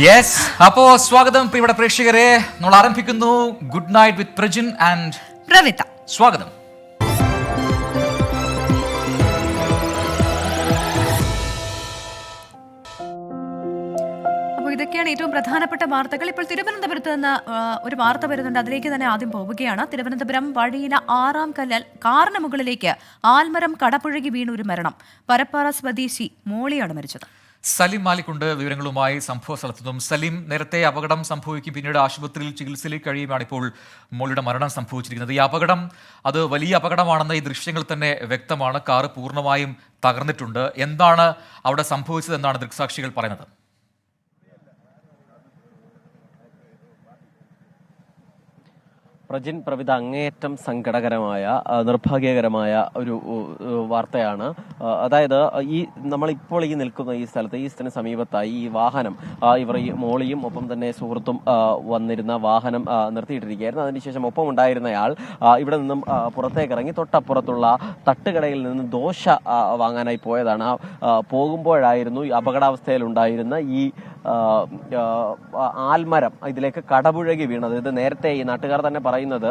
Yes, അപ്പോ സ്വാഗതം പ്രിയപ്പെട്ട പ്രേക്ഷകരെ. നമ്മൾ ആരംഭിക്കുന്നു good night with Prajin and Pravitha. സ്വാഗതം. അപ്പോൾ ഇതൊക്കെയാണ് ഏറ്റവും പ്രധാനപ്പെട്ട വാർത്തകൾ. ഇപ്പോൾ തിരുവനന്തപുരത്ത് നിന്ന് ഒരു വാർത്ത വരുന്നുണ്ട്, അതിലേക്ക് തന്നെ ആദ്യം പോവുകയാണ്. തിരുവനന്തപുരം വഴിയില 6-ാം കല്ലിൽ കാറിന് മുകളിലേക്ക് ആൽമരം കടപുഴകി വീണ ഒരു മരണം. പരപ്പാറ സ്വദേശി മോളിയാണ് മരിച്ചത്. സലിം മാലിക്കുണ്ട് വിവരങ്ങളുമായി സംഭവ സ്ഥലത്തു നിന്നും. സലിം, നേരത്തെ അപകടം സംഭവിക്കും പിന്നീട് ആശുപത്രിയിൽ ചികിത്സയിൽ കഴിയുമാണ് ഇപ്പോൾ മോളിയുടെ മരണം സംഭവിച്ചിരിക്കുന്നത്. ഈ അപകടം അത് വലിയ അപകടമാണെന്ന് ഈ ദൃശ്യങ്ങൾ തന്നെ വ്യക്തമാണ്. കാറ് പൂർണ്ണമായും തകർന്നിട്ടുണ്ട്. എന്താണ് അവിടെ സംഭവിച്ചത് എന്നാണ് ദൃക്സാക്ഷികൾ പറയുന്നത്? പ്രജിൻ, പ്രവിധ, അങ്ങേയറ്റം സങ്കടകരമായ നിർഭാഗ്യകരമായ ഒരു വാർത്തയാണ്. അതായത് നമ്മളിപ്പോൾ നിൽക്കുന്ന ഈ സ്ഥലത്തിന് സമീപത്തായി ഈ വാഹനം ഇവർ ഈ മോളിയും ഒപ്പം തന്നെ സുഹൃത്തും വന്നിരുന്ന വാഹനം നിർത്തിയിട്ടിരിക്കുകയായിരുന്നു. അതിനുശേഷം ഒപ്പം ഉണ്ടായിരുന്നയാൾ ഇവിടെ നിന്നും പുറത്തേക്ക് ഇറങ്ങി തൊട്ടപ്പുറത്തുള്ള തട്ടുകടയിൽ നിന്ന് ദോശ വാങ്ങാനായി പോയതാണ്. പോകുമ്പോഴായിരുന്നു ഈ അപകടാവസ്ഥയിലുണ്ടായിരുന്ന ഈ ആൽമരം ഇതിലേക്ക് കടപുഴകി വീണത്. ഇത് നേരത്തെ ഈ നാട്ടുകാർ തന്നെ പറയുന്നത്,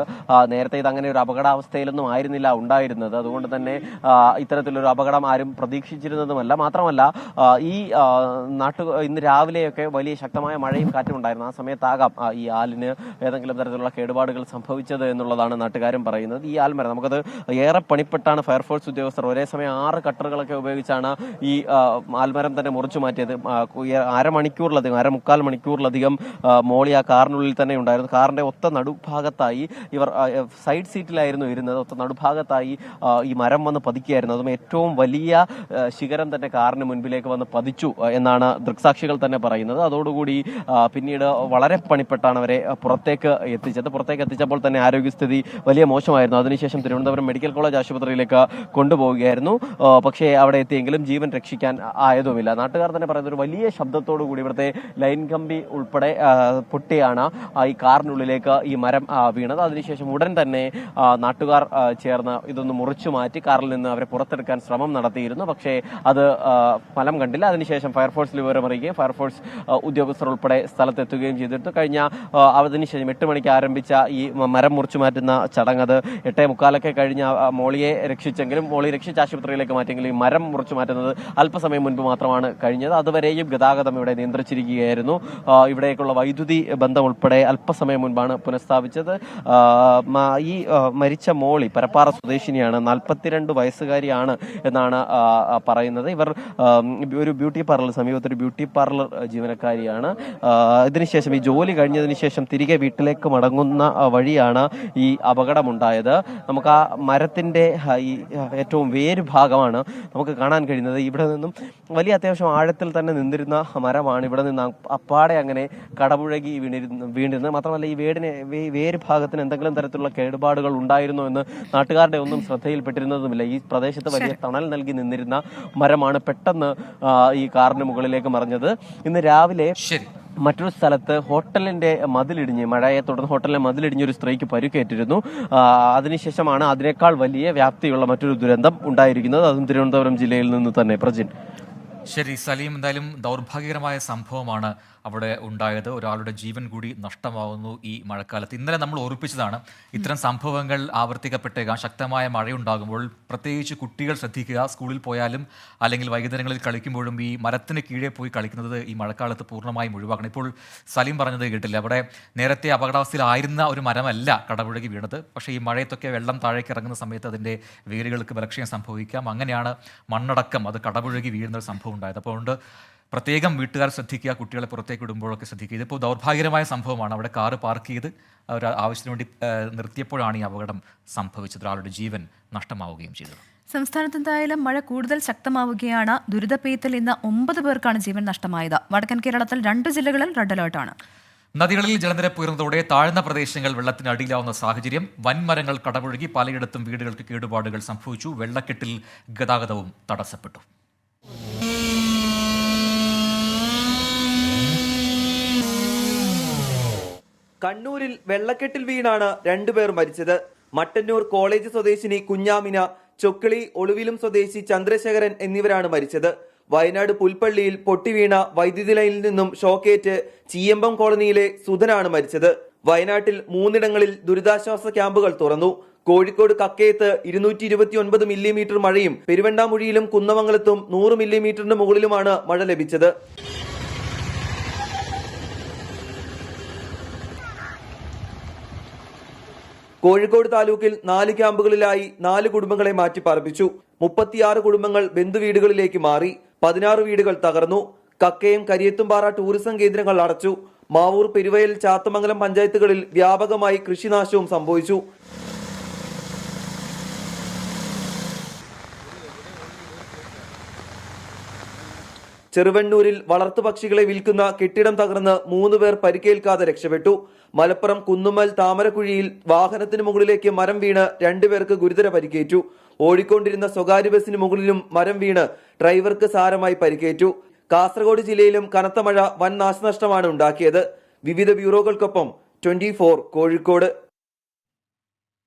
നേരത്തെ ഇത് അങ്ങനെ ഒരു അപകടാവസ്ഥയിലൊന്നും ആയിരുന്നില്ല ഉണ്ടായിരുന്നത്. അതുകൊണ്ട് തന്നെ ഇത്തരത്തിലൊരു അപകടം ആരും പ്രതീക്ഷിച്ചിരുന്നതുമല്ല. മാത്രമല്ല ഇന്ന് രാവിലെയൊക്കെ വലിയ ശക്തമായ മഴയും കാറ്റും ഉണ്ടായിരുന്നു. ആ സമയത്താകാം ഈ ആലിന് ഏതെങ്കിലും തരത്തിലുള്ള കേടുപാടുകൾ സംഭവിച്ചത് എന്നുള്ളതാണ് നാട്ടുകാരും പറയുന്നത്. ഈ ആൽമരം നമുക്കത് ഏറെ പണിപ്പെട്ടാണ് ഫയർഫോഴ്സ് ഉദ്യോഗസ്ഥർ ഒരേ സമയം 6 കട്ടറുകളൊക്കെ ഉപയോഗിച്ചാണ് ഈ ആൽമരം തന്നെ മുറിച്ചു മാറ്റിയത്. അരമുക്കാൽ മണിക്കൂറിലധികം മോളി ആ കാറിനുള്ളിൽ തന്നെ ഉണ്ടായിരുന്നു. കാറിന്റെ ഒത്ത നടുഭാഗത്തായി ഇവർ സൈഡ് സീറ്റിലായിരുന്നു ഇരുന്നത്. ഒത്ത നടുഭാഗത്തായി ഈ മരം വന്ന് പതിക്കുകയായിരുന്നു. അതും ഏറ്റവും വലിയ ശിഖരം തന്നെ കാറിന് മുൻപിലേക്ക് വന്ന് പതിച്ചു എന്നാണ് ദൃക്സാക്ഷികൾ തന്നെ പറയുന്നത്. അതോടുകൂടി പിന്നീട് വളരെ പണിപ്പെട്ടാണ് അവരെ പുറത്തേക്ക് എത്തിച്ചപ്പോൾ തന്നെ ആരോഗ്യസ്ഥിതി വലിയ മോശമായിരുന്നു. അതിനുശേഷം തിരുവനന്തപുരം മെഡിക്കൽ കോളേജ് ആശുപത്രിയിലേക്ക് കൊണ്ടുപോവുകയായിരുന്നു. പക്ഷേ അവിടെ എത്തിയെങ്കിലും ജീവൻ രക്ഷിക്കാൻ ആയതുമില്ല. നാട്ടുകാർ തന്നെ പറയുന്ന ഒരു വലിയ ശബ്ദത്തോടു കൂടി ഇവിടുത്തെ ലൈൻ കമ്പി ഉൾപ്പെടെ പൊട്ടിയാണ് ഈ കാറിനുള്ളിലേക്ക് ഈ മരം വീണത്. അതിനുശേഷം ഉടൻ തന്നെ നാട്ടുകാർ ചേർന്ന് ഇതൊന്ന് മുറിച്ചു മാറ്റി കാറിൽ നിന്ന് അവരെ പുറത്തെടുക്കാൻ ശ്രമം നടത്തിയിരുന്നു. പക്ഷേ അത് ഫലം കണ്ടില്ല. അതിനുശേഷം ഫയർഫോഴ്സിൽ വിവരമറിയുകയും ഫയർഫോഴ്സ് ഉദ്യോഗസ്ഥർ ഉൾപ്പെടെ സ്ഥലത്തെത്തുകയും ചെയ്തിട്ട് അതിനുശേഷം 8 മണിക്ക് ആരംഭിച്ച ഈ മരം മുറിച്ചു മാറ്റുന്ന ചടങ്ങ് അത് 8:45 കഴിഞ്ഞ മോളിയെ മോളി രക്ഷിച്ച ആശുപത്രിയിലേക്ക് മാറ്റിയെങ്കിലും ഈ മരം മുറിച്ചു മാറ്റുന്നത് അല്പസമയം മുൻപ് മാത്രമാണ് കഴിഞ്ഞത്. അതുവരെയും ഗതാഗതം ഇവിടെ നിയന്ത്രിച്ചിരിക്കുകയായിരുന്നു. ഇവിടേക്കുള്ള വൈദ്യുതി ബന്ധം ഉൾപ്പെടെ അല്പസമയം മുൻപാണ് പുനഃസ്ഥാപിച്ചത്. ഈ മരിച്ച മോളി പരപ്പാറ സ്വദേശിനിയാണ്. 42 വയസ്സുകാരിയാണ് എന്നാണ് പറയുന്നത്. ഇവർ ഒരു ബ്യൂട്ടി പാർലർ, സമീപത്തൊരു ബ്യൂട്ടി പാർലർ ജീവനക്കാരിയാണ്. ഇതിനുശേഷം ഈ ജോലി കഴിഞ്ഞതിന് ശേഷം തിരികെ വീട്ടിലേക്ക് മടങ്ങുന്ന വഴിയാണ് ഈ അപകടമുണ്ടായത്. നമുക്ക് ആ മരത്തിന്റെ ഈ ഏറ്റവും വേര് ഭാഗമാണ് നമുക്ക് കാണാൻ കഴിയുന്നത്. ഇവിടെ നിന്നും വലിയ അത്യാവശ്യം ആഴത്തിൽ തന്നെ നിന്നിരുന്ന മരമാണ് ഇവിടെ നിന്ന് അപ്പാടെ അങ്ങനെ കടപുഴകി വീണിരുന്നത്. മാത്രമല്ല ഈ വേര് ഭാഗത്തിന് എന്തെങ്കിലും തരത്തിലുള്ള കേടുപാടുകൾ ഉണ്ടായിരുന്നോ എന്ന് നാട്ടുകാരുടെ ഒന്നും ശ്രദ്ധയിൽപ്പെട്ടിരുന്നതുമില്ല. ഈ പ്രദേശത്ത് വലിയ തണൽ നൽകി നിന്നിരുന്ന മരമാണ് പെട്ടെന്ന് ഈ കാറിന് മുകളിലേക്ക് മറിഞ്ഞത്. ഇന്ന് രാവിലെ മറ്റൊരു സ്ഥലത്ത് ഹോട്ടലിന്റെ മതിലിടിഞ്ഞ്, മഴയെ തുടർന്ന് ഹോട്ടലിന്റെ മതിലിടിഞ്ഞ് ഒരു സ്ത്രീക്ക് പരിക്കേറ്റിരുന്നു. അതിനുശേഷമാണ് അതിനേക്കാൾ വലിയ വ്യാപ്തിയുള്ള മറ്റൊരു ദുരന്തം ഉണ്ടായിരിക്കുന്നത്. അതും തിരുവനന്തപുരം ജില്ലയിൽ നിന്ന് തന്നെ. പ്രജിൻ. ശരി സലീം, എന്തായാലും ദൗർഭാഗ്യകരമായ സംഭവമാണ് അവിടെ ഉണ്ടായത്. ഒരാളുടെ ജീവൻ കൂടി നഷ്ടമാവുന്നു ഈ മഴക്കാലത്ത്. ഇന്നലെ നമ്മൾ ഓർപ്പിച്ചതാണ്, ഇത്തരം സംഭവങ്ങൾ ആവർത്തിക്കപ്പെട്ടേക്കാം. ശക്തമായ മഴയുണ്ടാകുമ്പോൾ പ്രത്യേകിച്ച് കുട്ടികൾ ശ്രദ്ധിക്കുക. സ്കൂളിൽ പോയാലും അല്ലെങ്കിൽ വൈകുന്നേരങ്ങളിൽ കളിക്കുമ്പോഴും ഈ മരത്തിന് കീഴെ പോയി കളിക്കുന്നത് ഈ മഴക്കാലത്ത് പൂർണ്ണമായും ഒഴിവാക്കണം. ഇപ്പോൾ സലീം പറഞ്ഞത് കേട്ടില്ല, അവിടെ നേരത്തെ അപകടാവസ്ഥയിലായിരുന്ന ഒരു മരമല്ല കടപുഴകി വീണത്. പക്ഷേ ഈ മഴയത്തൊക്കെ വെള്ളം താഴേക്ക് ഇറങ്ങുന്ന സമയത്ത് അതിൻ്റെ വേരുകൾക്ക് ബലക്ഷയം സംഭവിക്കാം. അങ്ങനെയാണ് മണ്ണടക്കം അത് കടപുഴകി വീഴുന്ന ഒരു സംഭവം ഉണ്ടായത്. അപ്പോൾ അതുകൊണ്ട് പ്രത്യേകം വീട്ടുകാർ ശ്രദ്ധിക്കുക, കുട്ടികളെ പുറത്തേക്ക് ഇടുമ്പോഴൊക്കെ ശ്രദ്ധിക്കുക. ഇതിപ്പോൾ ദൗർഭാഗ്യകരമായ സംഭവമാണ്. അവിടെ കാറ് പാർക്ക് ചെയ്ത് ഒരു ആവശ്യത്തിന് വേണ്ടി നിർത്തിയപ്പോഴാണ് ഈ അപകടം സംഭവിച്ചത്. ഒരാളുടെ ജീവൻ നഷ്ടമാവുകയും ചെയ്തത്. സംസ്ഥാനത്ത് എന്തായാലും മഴ കൂടുതൽ ശക്തമാവുകയാണ്. ദുരിതപ്പെയ്ത്തിൽ ഇന്ന് 9 പേർക്കാണ് ജീവൻ നഷ്ടമായത്. വടക്കൻ കേരളത്തിൽ 2 ജില്ലകളിൽ റെഡ് അലേർട്ടാണ്. നദികളിൽ ജലനിരപ്പ് ഉയർന്നതോടെ താഴ്ന്ന പ്രദേശങ്ങൾ വെള്ളത്തിന് അടിയിലാവുന്ന സാഹചര്യം. വൻമരങ്ങൾ കടപുഴകി പലയിടത്തും വീടുകൾക്ക് കേടുപാടുകൾ സംഭവിച്ചു. വെള്ളക്കെട്ടിൽ ഗതാഗതവും തടസ്സപ്പെട്ടു. കണ്ണൂരിൽ വെള്ളക്കെട്ടിൽ വീണാണ് 2 പേർ മരിച്ചത്. മട്ടന്നൂർ കോളേജ് സ്വദേശിനി കുഞ്ഞാമിന, ചൊക്കളി ഒളിവിലും സ്വദേശി ചന്ദ്രശേഖരൻ എന്നിവരാണ് മരിച്ചത്. വയനാട് പുൽപ്പള്ളിയിൽ പൊട്ടിവീണ വൈദ്യുതി ലൈനിൽ നിന്നും ഷോക്കേറ്റ് ചീയമ്പം കോളനിയിലെ സുധനാണ് മരിച്ചത്. വയനാട്ടിൽ 3 ദുരിതാശ്വാസ ക്യാമ്പുകൾ തുറന്നു. കോഴിക്കോട് കക്കയത്ത് 229 മില്ലിമീറ്റർ മഴയും പെരുവണ്ണാമുഴിയിലും കുന്നമംഗലത്തും 100 മില്ലിമീറ്ററിന് മുകളിലുമാണ് മഴ ലഭിച്ചത്. കോഴിക്കോട് താലൂക്കിൽ 4 ക്യാമ്പുകളിലായി 4 കുടുംബങ്ങളെ മാറ്റിപ്പാർപ്പിച്ചു. 36 കുടുംബങ്ങൾ ബന്ധുവീടുകളിലേക്ക് മാറി. 16 വീടുകൾ തകർന്നു. കക്കയം കരിയത്തുംപാറ ടൂറിസം കേന്ദ്രങ്ങൾ അടച്ചു. മാവൂർ, പെരുവയൽ, ചാത്തമംഗലം പഞ്ചായത്തുകളിൽ വ്യാപകമായി കൃഷിനാശവും സംഭവിച്ചു. ചെറുവണ്ണൂരിൽ വളർത്തുപക്ഷികളെ വിൽക്കുന്ന കെട്ടിടം തകർന്ന് 3 പേർ പരിക്കേൽക്കാതെ രക്ഷപ്പെട്ടു. മലപ്പുറം കുന്നുമ്മൽ താമരക്കുഴിയിൽ വാഹനത്തിന് മുകളിലേക്ക് മരം വീണ് 2 പേർക്ക് ഗുരുതര പരിക്കേറ്റു. ഓടിക്കൊണ്ടിരുന്ന സ്വകാര്യ ബസിന് മുകളിലും മരം വീണ് ഡ്രൈവർക്ക് സാരമായി പരിക്കേറ്റു. കാസർഗോഡ് ജില്ലയിലും കനത്ത മഴ വൻ നാശനഷ്ടമാണ് ഉണ്ടാക്കിയത്. വിവിധ ബ്യൂറോകൾക്കൊപ്പം 24 കോഴിക്കോട്.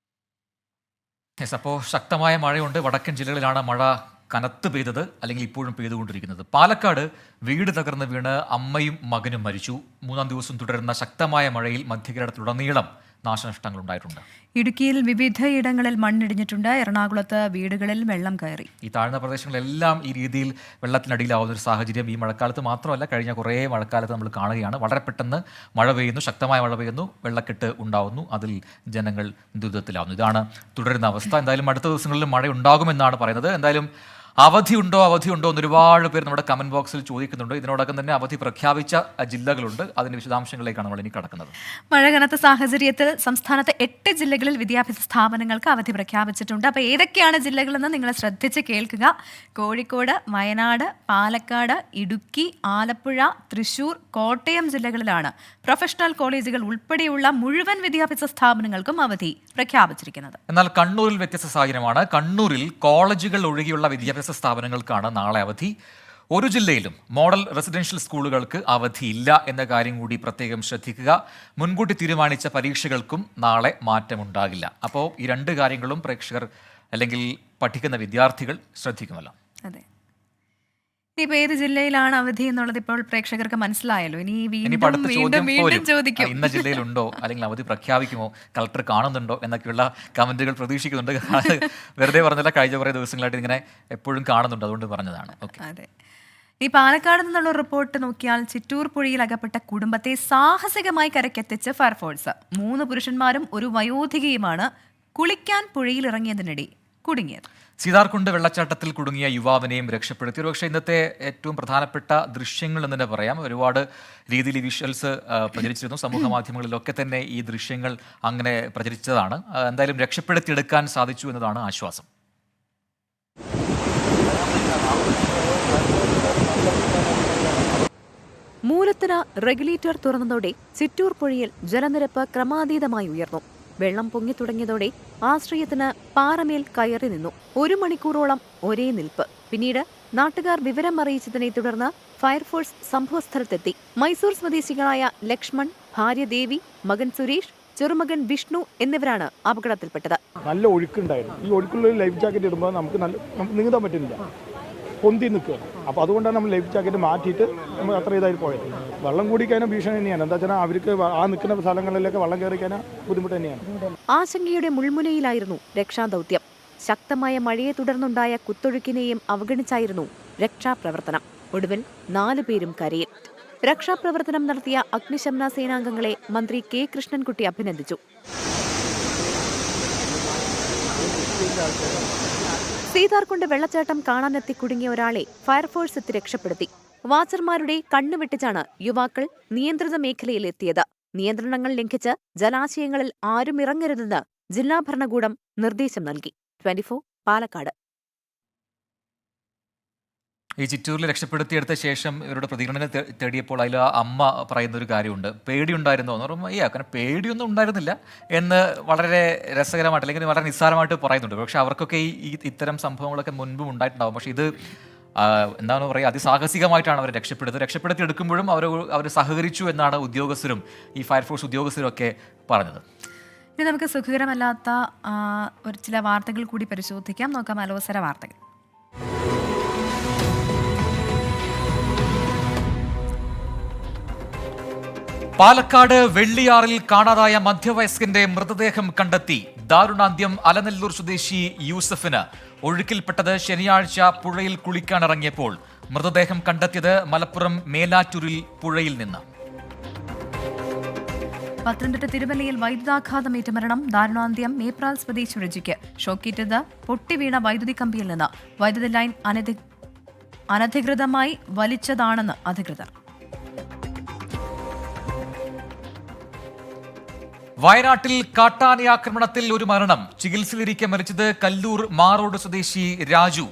അപ്പോൾ ശക്തമായ മഴയുണ്ട്. വടക്കൻ ജില്ലകളിലാണ് മഴ കനത്ത് പെയ്തത്, അല്ലെങ്കിൽ ഇപ്പോഴും പെയ്തുകൊണ്ടിരിക്കുന്നത്. പാലക്കാട് വീട് തകർന്ന് വീണ് അമ്മയും മകനും മരിച്ചു. 3-ാം ദിവസം തുടരുന്ന ശക്തമായ മഴയിൽ മധ്യകേരളത്തിലുടനീളം നാശനഷ്ടങ്ങൾ ഉണ്ടായിട്ടുണ്ട്. ഇടുക്കിയിൽ വിവിധയിടങ്ങളിൽ മണ്ണിടിഞ്ഞിട്ടുണ്ട്. എറണാകുളത്ത് വീടുകളിൽ വെള്ളം കയറി. ഈ താഴ്ന്ന പ്രദേശങ്ങളെല്ലാം ഈ രീതിയിൽ വെള്ളത്തിനടിയിലാവുന്ന ഒരു സാഹചര്യം ഈ മഴക്കാലത്ത് മാത്രമല്ല, കഴിഞ്ഞ കുറേ മഴക്കാലത്ത് നമ്മൾ കാണുകയാണ്. വളരെ പെട്ടെന്ന് മഴ പെയ്യുന്നു, ശക്തമായ മഴ പെയ്യുന്നു, വെള്ളക്കെട്ട് ഉണ്ടാവുന്നു, അതിൽ ജനങ്ങൾ ദുരിതത്തിലാവുന്നു. ഇതാണ് തുടരുന്ന അവസ്ഥ. എന്തായാലും അടുത്ത ദിവസങ്ങളിലും മഴ ഉണ്ടാകുമെന്നാണ് പറയുന്നത്. എന്തായാലും അവധിയുണ്ടോ എന്ന് ഒരുപാട് പേർ നമ്മുടെ കമന്റ് ബോക്സിൽ ചോദിക്കുന്നുണ്ട്. ഇതിനോടകം തന്നെ അവധി പ്രഖ്യാപിച്ച ജില്ലകളുണ്ട്. അതിന്റെ വിശദാംശങ്ങളിലേക്കാണ് നമ്മൾ ഇനി കടക്കുന്നത്. മഴ കനത്ത സാഹചര്യത്തിൽ സംസ്ഥാനത്ത് 8 ജില്ലകളിൽ വിദ്യാഭ്യാസ സ്ഥാപനങ്ങൾക്ക് അവധി പ്രഖ്യാപിച്ചിട്ടുണ്ട്. അപ്പോൾ ഏതൊക്കെയാണ് ജില്ലകളെന്ന് നിങ്ങൾ ശ്രദ്ധിച്ച് കേൾക്കുക. കോഴിക്കോട്, വയനാട്, പാലക്കാട്, ഇടുക്കി, ആലപ്പുഴ, തൃശൂർ, കോട്ടയം ജില്ലകളിലാണ് പ്രൊഫഷണൽ കോളേജുകൾ ഉൾപ്പെടെയുള്ള മുഴുവൻ വിദ്യാഭ്യാസ സ്ഥാപനങ്ങൾക്കും അവധി പ്രഖ്യാപിച്ചിരിക്കുന്നത്. എന്നാൽ കണ്ണൂരിൽ വ്യത്യസ്ത സാഹചര്യമാണ്. കണ്ണൂരിൽ കോളേജുകൾ ഒഴികെയുള്ള വിദ്യാഭ്യാസ സ്ഥാപനങ്ങൾക്കാണ് നാളെ അവധി. ഒരു ജില്ലയിലും മോഡൽ റെസിഡൻഷ്യൽ സ്കൂളുകൾക്ക് അവധിയില്ല എന്ന കാര്യം കൂടി പ്രത്യേകം ശ്രദ്ധിക്കുക. മുൻകൂട്ടി തീരുമാനിച്ച പരീക്ഷകൾക്കും നാളെ മാറ്റമുണ്ടാകില്ല. അപ്പോൾ ഈ 2 കാര്യങ്ങളും പ്രേക്ഷകർ അല്ലെങ്കിൽ പഠിക്കുന്ന വിദ്യാർത്ഥികൾ ശ്രദ്ധിക്കുമല്ലോ. അതെ, ഇനിയിപ്പോൾ ഏത് ജില്ലയിലാണ് അവധി എന്നുള്ളത് ഇപ്പോൾ പ്രേക്ഷകർക്ക് മനസ്സിലായല്ലോ. ഇനി ഇനിയിപ്പോൾ അടുത്ത ചോദ്യം പോലും ചോദിക്കും, ഇന്ന ജില്ലയിലുണ്ടോ അല്ലെങ്കിൽ അവധി പ്രഖ്യാപിക്കുമോ, കളക്ടർ കാണുന്നുണ്ടോ എന്നൊക്കെയുള്ള കമന്റുകൾ പ്രതീക്ഷിക്കുന്നുണ്ട്. വെറുതെ പറഞ്ഞല്ല, കഴിഞ്ഞ കുറേ ദിവസങ്ങളായിട്ട് ഇങ്ങനെ എപ്പോഴും കാണുന്നുണ്ട്, അതുകൊണ്ട് പറഞ്ഞതാണ്. അതെ, ഈ പാലക്കാട് നിന്നുള്ള റിപ്പോർട്ട് നോക്കിയാൽ ചിറ്റൂർ പുഴയിൽ അകപ്പെട്ട കുടുംബത്തെ സാഹസികമായി കരക്കെത്തിച്ച് ഫയർഫോഴ്സ്. 3 പുരുഷന്മാരും ഒരു വയോധികയുമാണ് കുളിക്കാൻ പുഴയിൽ ഇറങ്ങിയതിനിടെ കുടുങ്ങിയത്. സീതാർകുണ്ട് വെള്ളച്ചാട്ടത്തിൽ കുടുങ്ങിയ യുവാവിനെയും രക്ഷപ്പെടുത്തി. ഒരുപക്ഷെ ഇന്നത്തെ ഏറ്റവും പ്രധാനപ്പെട്ട ദൃശ്യങ്ങൾ എന്ന് തന്നെ പറയാം. ഒരുപാട് രീതിയിൽ ഈ വിഷ്വൽസ് പ്രചരിച്ചിരുന്നു. സമൂഹ മാധ്യമങ്ങളിലൊക്കെ തന്നെ ഈ ദൃശ്യങ്ങൾ അങ്ങനെ പ്രചരിച്ചതാണ്. എന്തായാലും രക്ഷപ്പെടുത്തിയെടുക്കാൻ സാധിച്ചു എന്നതാണ് ആശ്വാസം. മൂലത്തിന് റെഗുലേറ്റർ തുറന്നതോടെ ചിറ്റൂർ പുഴയിൽ ജലനിരപ്പ് ക്രമാതീതമായി ഉയർന്നു. വെള്ളം പൊങ്ങി തുടങ്ങിയതോടെ ആശ്രയത്തിന് പാറമേൽ കയറി നിന്നു. 1 മണിക്കൂറോളം ഒരേ നിൽപ്പ്. പിന്നീട് നാട്ടുകാർ വിവരം അറിയിച്ചതിനെ തുടർന്ന് ഫയർഫോഴ്സ് സംഭവസ്ഥലത്തെത്തി. മൈസൂർ സ്വദേശികളായ ലക്ഷ്മൺ, ഭാര്യ ദേവി, മകൻ സുരേഷ്, ചെറുമകൻ വിഷ്ണു എന്നിവരാണ് അപകടത്തിൽപ്പെട്ടത്. നല്ല ഒഴുക്കുണ്ടായിരുന്നു. ഈ ഒഴുക്കുള്ള ലൈഫ് ജാക്കറ്റ് ഇടുമ്പോൾ നമുക്ക് നീന്താൻ പറ്റുന്നില്ല, പൊന്തി നിൽക്കുക. അപ്പോൾ അതുകൊണ്ടാണ് നമ്മൾ ലൈഫ് ജാക്കറ്റ് മാറ്റിയിട്ട് നമ്മൾ അത്ര ഇതായി പോയത്. വെള്ളം കൂടിക്കഴിഞ്ഞാൽ ഭീഷണി തന്നെയാണ്. എന്താ വെച്ചാൽ അവർക്ക് ആ നിൽക്കുന്ന സ്ഥലങ്ങളിലൊക്കെ വെള്ളം കയറി കഴിഞ്ഞാൽ ബുദ്ധിമുട്ട് തന്നെയാണ്. ആശങ്കയുടെ മുൾമുനയിലായിരുന്നു രക്ഷാദൗത്യം. ശക്തമായ മഴയെ തുടർന്നുണ്ടായ കുത്തൊഴുക്കിനെയും അവഗണിച്ചായിരുന്നു രക്ഷാപ്രവർത്തനം. ഒടുവിൽ 4 പേരും കരയിൽ. രക്ഷാപ്രവർത്തനം നടത്തിയ അഗ്നിശമന സേനാംഗങ്ങളെ മന്ത്രി കെ കൃഷ്ണൻകുട്ടി അഭിനന്ദിച്ചു. സീതാർകുണ്ട് വെള്ളച്ചാട്ടം കാണാനെത്തി കുടുങ്ങിയ ഒരാളെ ഫയർഫോഴ്സ് എത്തി രക്ഷപ്പെടുത്തി. വാച്ചർമാരുടെ കണ്ണുവെട്ടിച്ചാണ് യുവാക്കൾ നിയന്ത്രിത മേഖലയിലെത്തിയത്. നിയന്ത്രണങ്ങൾ ലംഘിച്ച് ജലാശയങ്ങളിൽ ആരും ഇറങ്ങരുതെന്ന് ജില്ലാ ഭരണകൂടം നിർദ്ദേശം നൽകി. 24 പാലക്കാട്. ഈ ചിറ്റൂരിൽ രക്ഷപ്പെടുത്തിയെടുത്ത ശേഷം ഇവരുടെ പ്രതികരണം തേടിയപ്പോൾ അതിൽ ആ അമ്മ പറയുന്ന ഒരു കാര്യമുണ്ട്. പേടിയുണ്ടായിരുന്നോ എന്ന് പറയുമ്പോൾ അങ്ങനെ പേടിയൊന്നും ഉണ്ടായിരുന്നില്ല എന്ന് വളരെ രസകരമായിട്ട് അല്ലെങ്കിൽ വളരെ നിസ്സാരമായിട്ട് പറയുന്നുണ്ട്. പക്ഷെ അവർക്കൊക്കെ ഈ ഇത്തരം സംഭവങ്ങളൊക്കെ മുൻപും ഉണ്ടായിട്ടുണ്ടാവും. പക്ഷേ ഇത് എന്താണ് പറയുക, അതിസാഹസികമായിട്ടാണ് അവർ രക്ഷപ്പെടുത്തിയെടുക്കുമ്പോഴും അവർ സഹകരിച്ചു എന്നാണ് ഉദ്യോഗസ്ഥരും ഈ ഫയർഫോഴ്സ് ഉദ്യോഗസ്ഥരും ഒക്കെ പറഞ്ഞത്. ഇനി നമുക്ക് സുഖകരമല്ലാത്ത ചില വാർത്തകൾ കൂടി പരിശോധിക്കാം. നോക്കാം അലോസര വാർത്തകൾ. പാലക്കാട് വെള്ളിയാറിൽ കാണാതായ മധ്യവയസ്കന്റെ മൃതദേഹം കണ്ടെത്തി. ദാരുണാന്ത്യം. അലനല്ലൂർ സ്വദേശി യൂസഫിന് ഒഴുക്കിൽപ്പെട്ടത് ശനിയാഴ്ച പുഴയിൽ കുളിക്കാനിറങ്ങിയപ്പോൾ. മൃതദേഹം കണ്ടെത്തിയത് മലപ്പുറം മേലാറ്റൂരിൽ പുഴയിൽ നിന്ന്. പത്തനംതിട്ട തിരുവല്ലയിൽ വൈദ്യുതാഘാതമേറ്റ മരണം. ദാരുണാന്ത്യം. മേപ്രാൽ സ്വദേശി രുചിക്ക് ഷോക്കേറ്റത് പൊട്ടിവീണ വൈദ്യുതി കമ്പിയിൽ നിന്ന്. വൈദ്യുതി ലൈൻ അനധികൃതമായി വലിച്ചതാണെന്ന് അധികൃതർ. വയനാട്ടിൽ കാട്ടാന ആക്രമണത്തിൽ ഒരു മരണം. ചികിത്സയിലിരിക്കെ മരിച്ചത് കല്ലൂർ മാറോഡ് സ്വദേശി രാജു.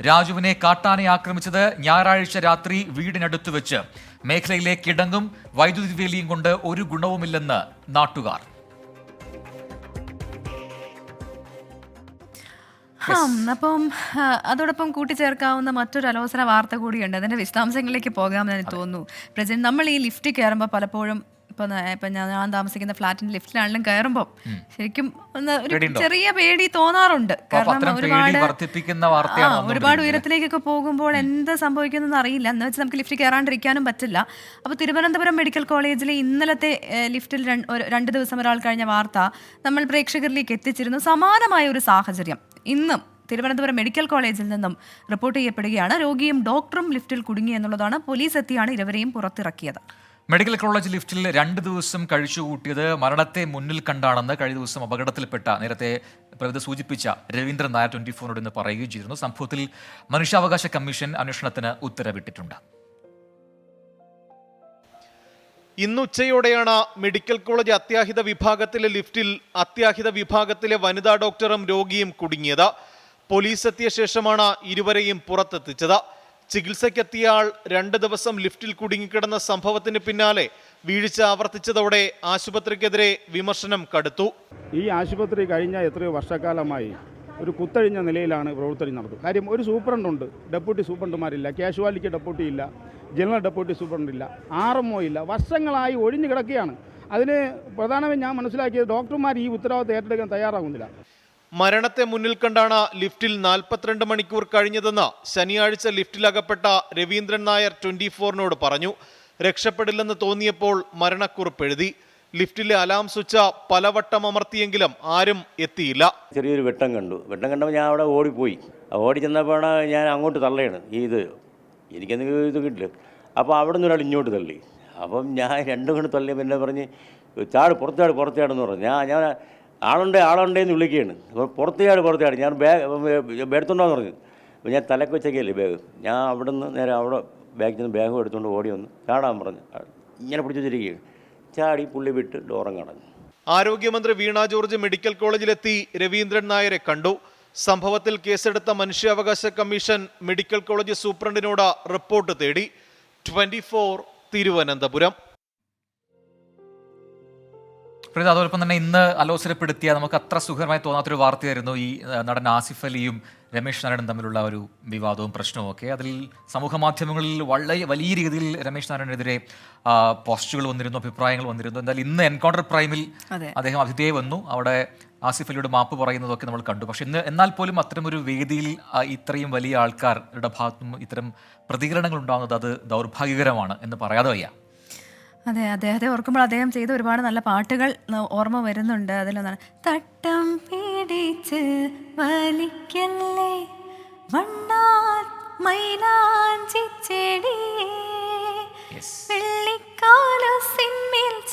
രാജുവിനെ കാട്ടാന ആക്രമിച്ചത് ഞായറാഴ്ച രാത്രി വീടിനടുത്ത് വെച്ച്. മേഖലയിലെ കിടങ്ങും വൈദ്യുതി വേലിയും കൊണ്ട് ഒരു ഗുണവുമില്ലെന്ന് നാട്ടുകാർ. അപ്പം അതോടൊപ്പം കൂട്ടിച്ചേർക്കാവുന്ന മറ്റൊരു അലോസര വാർത്ത കൂടിയുണ്ട്. അതിന്റെ വിശദാംശങ്ങളിലേക്ക് പോകാമെന്ന് തോന്നുന്നു. പ്രസിഡന്റ്, നമ്മൾ ഈ ലിഫ്റ്റ് കയറുമ്പോൾ പലപ്പോഴും ഇപ്പൊ ഞാൻ താമസിക്കുന്ന ഫ്ലാറ്റിന്റെ ലിഫ്റ്റിലാണെങ്കിലും കയറുമ്പോൾ ശരിക്കും ഒരു ചെറിയ പേടി തോന്നാറുണ്ട്. കാരണം ഒരുപാട് ഉയരത്തിലേക്കൊക്കെ പോകുമ്പോൾ എന്ത് സംഭവിക്കുന്നെന്ന് അറിയില്ല. എന്ന് വെച്ച് നമുക്ക് ലിഫ്റ്റ് കയറാണ്ടിരിക്കാനും പറ്റില്ല. അപ്പോൾ തിരുവനന്തപുരം മെഡിക്കൽ കോളേജിലെ ഇന്നലത്തെ ലിഫ്റ്റിൽ 2 ദിവസം ഒരാൾ കഴിഞ്ഞ വാർത്ത നമ്മൾ പ്രേക്ഷകരിലേക്ക് എത്തിച്ചിരുന്നു. സമാനമായ ഒരു സാഹചര്യം ഇന്നും തിരുവനന്തപുരം മെഡിക്കൽ കോളേജിൽ നിന്നും റിപ്പോർട്ട് ചെയ്യപ്പെടുകയാണ്. രോഗിയും ഡോക്ടറും ലിഫ്റ്റിൽ കുടുങ്ങി എന്നുള്ളതാണ്. പോലീസ് എത്തിയാണ് ഇരുവരെയും പുറത്തിറക്കിയത്. മെഡിക്കൽ കോളേജ് ലിഫ്റ്റിൽ 2 ദിവസം കഴിച്ചുകൂട്ടിയത് മരണത്തെ മുന്നിൽ കണ്ടാണെന്ന് കഴിഞ്ഞ ദിവസം അപകടത്തിൽപ്പെട്ട നേരത്തെ പ്രവിധ സൂചിപ്പിച്ച രവീന്ദ്രൻ നായർ 24 ഇന്ന് പറയുകയും ചെയ്തിരുന്നു. സംഭവത്തിൽ മനുഷ്യാവകാശ കമ്മീഷൻ അന്വേഷണത്തിന് ഉത്തരവിട്ടിട്ടുണ്ട്. ഇന്നുച്ചയോടെയാണ് മെഡിക്കൽ കോളേജ് അത്യാഹിത വിഭാഗത്തിലെ ലിഫ്റ്റിൽ അത്യാഹിത വിഭാഗത്തിലെ വനിതാ ഡോക്ടറും രോഗിയും കുടുങ്ങിയത്. പോലീസ് എത്തിയ ശേഷമാണ് ഇരുവരെയും പുറത്തെത്തിച്ചത്. ചികിത്സയ്ക്കെത്തിയ ആൾ 2 ദിവസം ലിഫ്റ്റിൽ കുടുങ്ങിക്കിടന്ന സംഭവത്തിന് പിന്നാലെ വീഴ്ച ആവർത്തിച്ചതോടെ ആശുപത്രിക്കെതിരെ വിമർശനം കടുത്തു. ഈ ആശുപത്രി കഴിഞ്ഞ എത്രയോ വർഷക്കാലമായി ഒരു കുത്തഴിഞ്ഞ നിലയിലാണ് പ്രവർത്തനം നടത്തുന്നത്. കാര്യം, ഒരു സൂപ്രണ്ടുണ്ട്, ഡെപ്യൂട്ടി സൂപ്രണ്ടുമാരില്ല, കാഷ്വാലിറ്റി ഡെപ്യൂട്ടി ഇല്ല, ജനറൽ ഡെപ്യൂട്ടി സൂപ്രണ്ടില്ല, RMO ഇല്ല. വർഷങ്ങളായി ഒഴിഞ്ഞു കിടക്കുകയാണ്. അതിന് പ്രധാനമായും ഞാൻ മനസ്സിലാക്കിയത് ഡോക്ടർമാർ ഈ ഉത്തരവാദിത്തം ഏറ്റെടുക്കാൻ തയ്യാറാകുന്നില്ല. മരണത്തെ മുന്നിൽ കണ്ടാണ് ലിഫ്റ്റിൽ 42 മണിക്കൂർ കഴിഞ്ഞതെന്ന് ശനിയാഴ്ച ലിഫ്റ്റിലകപ്പെട്ട രവീന്ദ്രൻ നായർ 24 പറഞ്ഞു. രക്ഷപ്പെടില്ലെന്ന് തോന്നിയപ്പോൾ മരണക്കുറിപ്പ് എഴുതി. ലിഫ്റ്റിലെ അലാം സ്വിച്ച് പലവട്ടം അമർത്തിയെങ്കിലും ആരും എത്തിയില്ല. ചെറിയൊരു വെട്ടം കണ്ടപ്പോൾ ഞാൻ അവിടെ ഓടിപ്പോയി. ഓടി ചെന്നപ്പോഴാണ് ഞാൻ അങ്ങോട്ട് തള്ളയാണ്. എനിക്കെന്തെങ്കിലും ഇത് കിട്ടില്ല. അപ്പോൾ അവിടെ നിന്ന് ഒരാൾ ഇങ്ങോട്ട് തള്ളി. അപ്പം ഞാൻ 2 കണ്ട് തള്ളി. പിന്നെ പറഞ്ഞ് പുറത്തേടെന്ന് പറഞ്ഞു. ഞാൻ ആളുണ്ടേന്ന് വിളിക്കുകയാണ്. അപ്പോൾ പുറത്തേട് ഞാൻ ബാഗ് എടുത്തുണ്ടോയെന്ന് പറഞ്ഞു. അപ്പോൾ ഞാൻ തലക്ക് വെച്ചൊക്കെയല്ലേ ബാഗ്. ഞാൻ അവിടെ നിന്ന് നേരെ അവിടെ ബാഗിൽ നിന്ന് ബാഗും എടുത്തുകൊണ്ട് ഓടി വന്ന് ചാടാൻ പറഞ്ഞു. ഇങ്ങനെ പിടിച്ചു വെച്ചിരിക്കുകയാണ്. ചാടി പുള്ളി വിട്ട് ഡോറും കടഞ്ഞു. ആരോഗ്യമന്ത്രി വീണ ജോർജ് മെഡിക്കൽ കോളേജിലെത്തി രവീന്ദ്രൻ നായരെ കണ്ടു. സംഭവത്തിൽ കേസെടുത്ത മനുഷ്യാവകാശ കമ്മീഷൻ മെഡിക്കൽ കോളേജ് സൂപ്രണ്ടിനോട് റിപ്പോർട്ട് തേടി. 24 തിരുവനന്തപുരം. അതോടൊപ്പം തന്നെ ഇന്ന് അലോസരപ്പെടുത്തിയ നമുക്ക് അത്ര സുഖകരമായി തോന്നാത്തൊരു വാർത്തയായിരുന്നു ഈ നടൻ ആസിഫ് അലിയും രമേശ് നാരായണനും തമ്മിലുള്ള ഒരു വിവാദവും പ്രശ്നവും ഒക്കെ. അതിൽ സമൂഹ മാധ്യമങ്ങളിൽ വലിയ രീതിയിൽ രമേശ് നാരായണനെതിരെ പോസ്റ്റുകൾ വന്നിരുന്നു, അഭിപ്രായങ്ങൾ വന്നിരുന്നു. എന്തായാലും ഇന്ന് എൻകൗണ്ടർ പ്രൈമിൽ അദ്ദേഹം അതിഥിയായി വന്നു. അവിടെ ആസിഫ് അലിയുടെ മാപ്പ് പറയുന്നതൊക്കെ നമ്മൾ കണ്ടു. പക്ഷെ എന്നാൽ പോലും അത്തരമൊരു വേദിയിൽ ഇത്രയും വലിയ ആൾക്കാരുടെ ഭാഗത്തുനിന്നും ഇത്തരം പ്രതികരണങ്ങൾ ഉണ്ടാകുന്നത് അത് ദൗർഭാഗ്യകരമാണ് എന്ന് പറയാതെ വയ്യ. അതെ, അദ്ദേഹത്തെ ഓർക്കുമ്പോൾ അദ്ദേഹം ചെയ്ത ഒരുപാട് നല്ല പാട്ടുകൾ ഓർമ്മ വരുന്നുണ്ട്. അതിലൊന്നാണ് തട്ടം പിടിച്ച് വലിക്കല്ലേ വണ്ണാൻ മൈലാഞ്ചി ചെടിയേ വെള്ളിക്കാലുസിന്മേൽ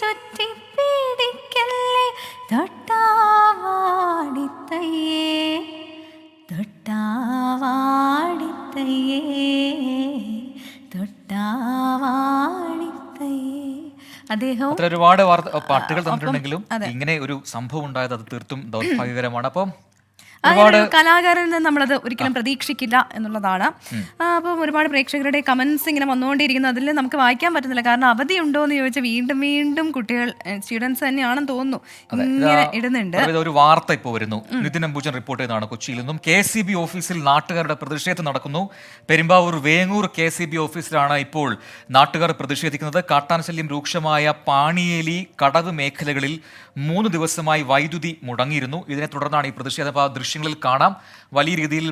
ചുറ്റി പിടിക്കല്ലേ തൊട്ടാവാടിത്തയ്യേ തൊട്ടാവാടിത്തയ്യേ തൊട്ടാവാടിത്തയ്യേ. അദ്ദേഹം ഒരുപാട് പാട്ടുകൾ തന്നിട്ടുണ്ടെങ്കിലും ഇങ്ങനെ ഒരു സംഭവം ഉണ്ടായത് അത് തീർത്തും ദൗർഭാഗ്യകരമാണ്. അപ്പം ഒരു കലാകാരനിൽ നിന്ന് നമ്മളത് ഒരിക്കലും പ്രതീക്ഷിക്കില്ല എന്നുള്ളതാണ്. അപ്പം ഒരുപാട് പ്രേക്ഷകരുടെ കമന്റ്സ് ഇങ്ങനെ വന്നുകൊണ്ടിരിക്കുന്നു. അതിൽ നമുക്ക് വായിക്കാൻ പറ്റുന്നില്ല. കാരണം അവധി ഉണ്ടോ എന്ന് ചോദിച്ചാൽ വീണ്ടും കുട്ടികൾ സ്റ്റുഡൻസ് തന്നെയാണെന്ന് തോന്നുന്നു ഇങ്ങനെ ഇടുന്നുണ്ട്. ഒരു വാർത്ത ഇപ്പോൾ വരുന്നു. നിതിൻ അംബുജൻ റിപ്പോർട്ട് ചെയ്തതാണ്. കൊച്ചിയിൽ നിന്നും KCB ഓഫീസിൽ നാട്ടുകാരുടെ പ്രതിഷേധം നടക്കുന്നു. പെരുമ്പാവൂർ വേങ്ങൂർ KCB ഓഫീസിലാണ് ഇപ്പോൾ നാട്ടുകാർ പ്രതിഷേധിക്കുന്നത്. കാട്ടാനശല്യം രൂക്ഷമായ പാണിയേലി കടവ് മേഖലകളിൽ 3 ദിവസമായി വൈദ്യുതി മുടങ്ങിയിരുന്നു. ഇതിനെ തുടർന്നാണ് ഈ പ്രതിഷേധം. ദൃശ്യങ്ങളിൽ കാണാം, വലിയ രീതിയിൽ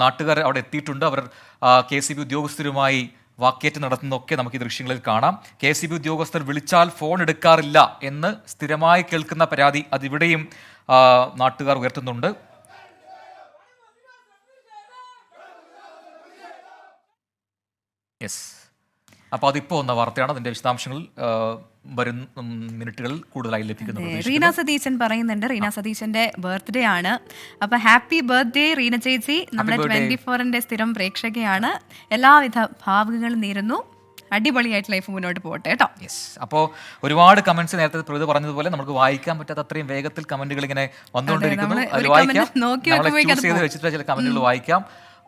നാട്ടുകാർ അവിടെ എത്തിയിട്ടുണ്ട്. അവർ KCB ഉദ്യോഗസ്ഥരുമായി വാക്കേറ്റം നടത്തുന്നതൊക്കെ നമുക്ക് ഈ ദൃശ്യങ്ങളിൽ കാണാം. KCB ഉദ്യോഗസ്ഥർ വിളിച്ചാൽ ഫോൺ എടുക്കാറില്ല എന്ന് സ്ഥിരമായി കേൾക്കുന്ന പരാതി അതിവിടെയും നാട്ടുകാർ ഉയർത്തുന്നുണ്ട്. യെസ്, അപ്പോൾ അതിപ്പോൾ വന്ന വാർത്തയാണ്. അതിന്റെ വിശദാംശങ്ങൾ വരും മിനിറ്റുകളിൽ കൂടുതലായി ലഭിക്കുന്നത്. റീന സതീശൻ പറയുന്നുണ്ട്, റീന സതീശന്റെ ബർത്ത്ഡേ ആണ്. അപ്പൊ ഹാപ്പി ബർത്ത്ഡേ റീന ചേച്ചി, നമ്മുടെ 24ന്റെ സ്ഥിരം പ്രേക്ഷകയാണ്. എല്ലാവിധ ഭാവുകങ്ങളും നേരുന്നു. അടിപൊളിയായിട്ട് ലൈഫ് മുന്നോട്ട് പോകട്ടെ കേട്ടോ. യെസ്, അപ്പോൾ ഒരുപാട് കമന്റ്സ് നേരത്തെ പ്രതി പറഞ്ഞതുപോലെ നമുക്ക് വായിക്കാൻ പറ്റാത്ത അത്രയും വേഗത്തിൽ കമന്റുകൾ ഇങ്ങനെ വന്നുകൊണ്ടിരിക്കുന്നു. അതിൽ വായിക്കാം, വെച്ചിട്ട് ചില കമന്റുകൾ വായിക്കാം.